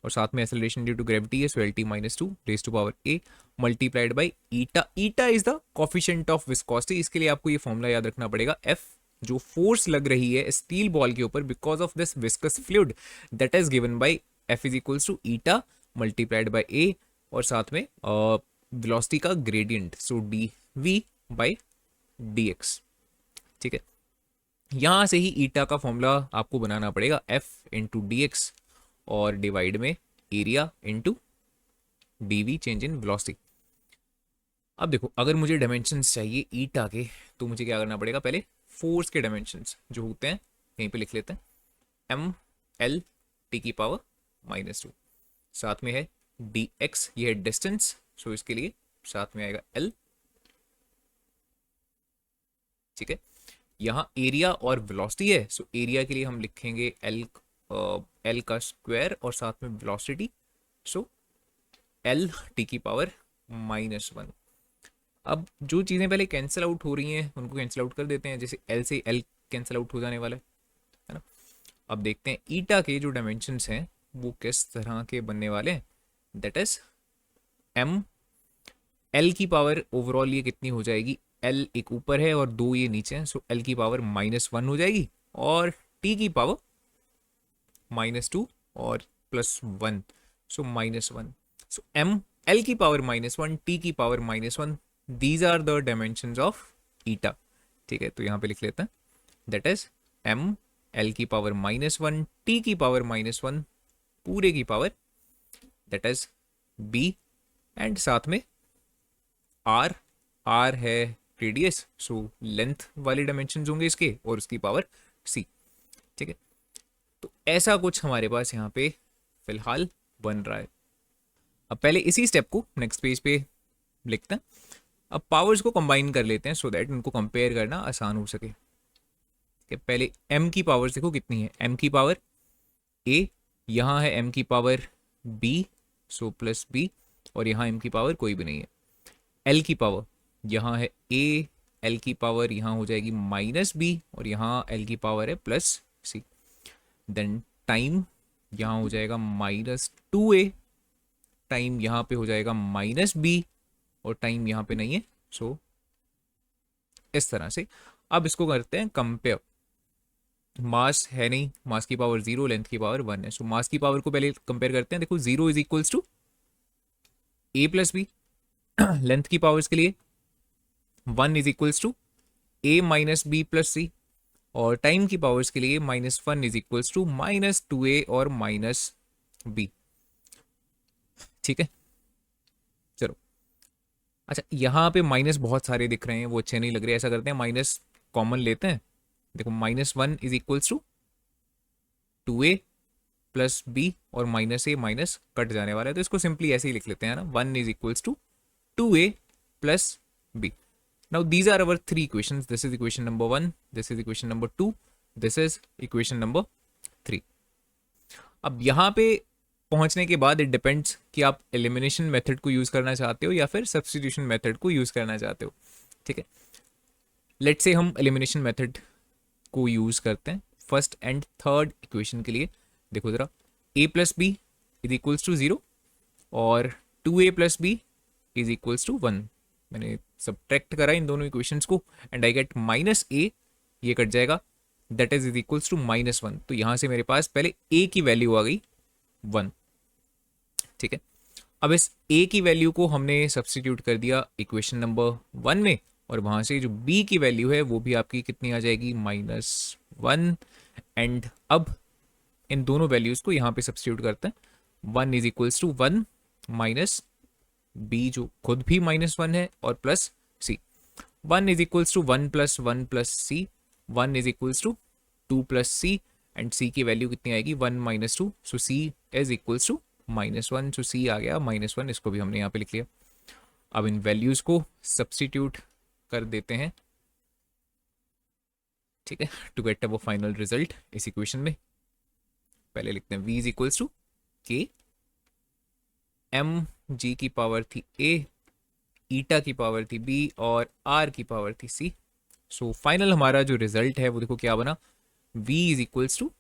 और साथ में एक्सेलरेशन ड्यू टू ग्रेविटी है, so lt -2 raise to power a multiplied by eta. Eta is the coefficient of viscosity. इसके लिए आपको ये फॉर्मूला याद रखना पड़ेगा, f जो फोर्स लग रही है स्टील बॉल के ऊपर because of this viscous fluid, that is given by f is equals to eta multiplied by a, और साथ में वेलोसिटी का gradient, so dv by dx, ठीक है। यहां से ही ईटा का फॉर्मूला आपको बनाना पड़ेगा, f इंटू डी एक्स, और डिवाइड में area into dv, change in velocity. अब देखो, अगर मुझे डायमेंशंस चाहिए ईटा के, तो मुझे क्या करना पड़ेगा, पहले फोर्स के डायमेंशंस जो होते हैं यहीं पे लिख लेते हैं, m l t की पावर -2, साथ में है dx, ये है डिस्टेंस, सो इसके लिए साथ में आएगा l, ठीक है। यहाँ एरिया और वेलोसिटी है, सो एरिया के लिए हम लिखेंगे l का स्क्वायर, और साथ में वेलोसिटी, सो l t की पावर -1। अब जो चीज़ें पहले कैंसिल आउट हो रही हैं उनको कैंसिल आउट कर देते हैं, जैसे l से l कैंसिल आउट हो जाने वाला है ना। अब देखते हैं ईटा के जो डायमेंशंस हैं वो किस तरह के बनने वाले हैं, दैट इज m l की पावर ओवरऑल ये कितनी हो जाएगी, एल एक ऊपर है और 2 ये नीचे हैं, सो एल की पावर -1 हो जाएगी और टी की पावर -2 और +1, सो -1. सो एम एल की पावर -1, टी की power -1, these are the dimensions of eta. ठीक है, तो यहाँ पे लिख लेते हैं दैट इज एम एल की पावर -1, टी की पावर -1 पूरे की power that is B, and साथ में आर, आर है रेडियस, सो लेंथ वाले डायमेंशन होंगे इसके, और उसकी पावर सी. ठीक है, तो ऐसा कुछ हमारे पास यहाँ पे फिलहाल बन रहा है. अब पहले इसी स्टेप को नेक्स्ट पेज पे लिखते हैं. अब पावर्स को कंबाइन कर लेते हैं सो दैट उनको कंपेयर करना आसान हो सके. पहले m की पावर्स देखो कितनी है. m की पावर a, यहाँ है m की power b, so plus b, और यहाँ m की पावर कोई भी नहीं है. l की पावर यहाँ है a, l की पावर यहाँ हो जाएगी -b, और यहाँ l की पावर है +c. देन टाइम यहाँ हो जाएगा -2a, टाइम यहाँ पे हो जाएगा -b, और टाइम यहाँ पे नहीं है, सो इस तरह से. अब इसको करते हैं कंपेयर. मास है नहीं, मास की पावर 0, लेंथ की पावर 1 है, सो मास की पावर को पहले कंपेयर करते हैं. देखो 0 is equals to a plus b. Length की पावर्स के लिए 1 is equals to a minus b plus c, और टाइम की पावर्स के लिए -1 इज इक्वल्स टू -2a और -b. ठीक है, चलो. अच्छा, यहाँ पे माइनस बहुत सारे दिख रहे हैं, वो अच्छे नहीं लग रहे. ऐसा करते हैं माइनस कॉमन लेते हैं. देखो -1 is equals to 2a plus b, और -a माइनस कट जाने वाला है, तो इसको सिंपली ऐसे ही लिख लेते हैं ना. 1 is equals to 2a plus b. Now these are our 3 equations. This is equation number 1, this is equation number 2, this is equation number 3. अब यहाँ पे पहुंचने के बाद इट डिपेंड्स कि आप एलिमिनेशन मेथड को यूज करना चाहते हो या फिर सब्स्टिट्यूशन मेथड को यूज करना चाहते हो. ठीक है, लेट्स से हम एलिमिनेशन मेथड को यूज करते हैं फर्स्ट एंड थर्ड इक्वेशन के लिए. देखो जरा, a plus B is equals to 0 और 2a plus B is equals to 1. मैंने सब्ट्रैक्ट करा इन दोनों इक्वेशंस को एंड आई गेट -a, ये कट जाएगा, दैट इज इक्वल्स टू -1. तो यहां से मेरे पास पहले a की वैल्यू आ गई 1. ठीक है, अब इस a की वैल्यू को हमने सब्स्टिट्यूट कर दिया इक्वेशन नंबर 1 में, और वहां से जो b की वैल्यू है वो भी आपकी कितनी आ जाएगी -1. एंड अब इन दोनों वैल्यूज को यहाँ पे सब्स्टिट्यूट करते हैं. 1 is equals to 1 minus b जो खुद भी -1 है, और plus c. 1 is equals to 1 plus 1 plus c. 1 is equals to 2 plus c, and c की वैल्यू कितनी आएगी 1 minus 2, so c is equals to -1, so c आ गया -1. इसको भी हमने यहाँ पे लिख लिया. अब इन वैल्यूज को सब्स्टिट्यूट कर देते हैं. ठीक है, to get a final result इस इक्वेशन में पहले लिखते हैं v is equals to k, m g की पावर थी a, ईटा की पावर थी b, और r की पावर थी c. सो फाइनल हमारा जो रिजल्ट है वो देखो क्या बना. v is equals to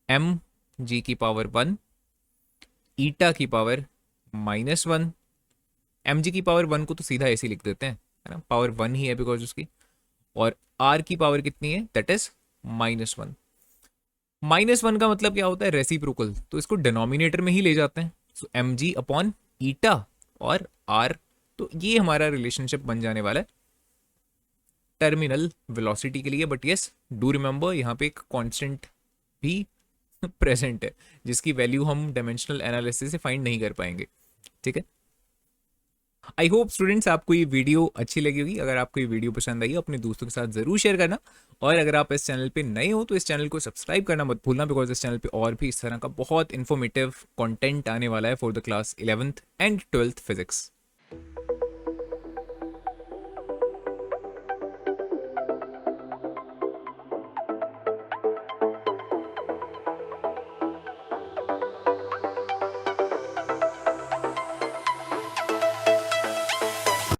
m g की पावर 1, ईटा की पावर -1. एम जी की पावर 1 को तो सीधा ऐसे लिख देते हैं, है ना, पावर 1 ही है बिकॉज उसकी. और r की पावर कितनी है, दैट इज -1. -1 का मतलब क्या होता है, रेसिप्रोकल, तो इसको डिनोमिनेटर में ही ले जाते हैं. सो एम जी अपॉन ईटा और r, तो ये हमारा रिलेशनशिप बन जाने वाला है टर्मिनल वेलोसिटी के लिए. बट यस, डू रिमेंबर यहाँ पे एक कांस्टेंट भी प्रेजेंट है जिसकी वैल्यू हम डायमेंशनल एनालिसिस से फाइंड नहीं कर पाएंगे. ठीक है, आई होप स्टूडेंट्स आपको ये वीडियो अच्छी लगी होगी. अगर आपको ये वीडियो पसंद आई हो अपने दोस्तों के साथ जरूर शेयर करना, और अगर आप इस चैनल पे नए हो तो इस चैनल को सब्सक्राइब करना मत भूलना, बिकॉज इस चैनल पे और भी इस तरह का बहुत इन्फॉर्मेटिव कंटेंट आने वाला है for the class 11th and 12th physics.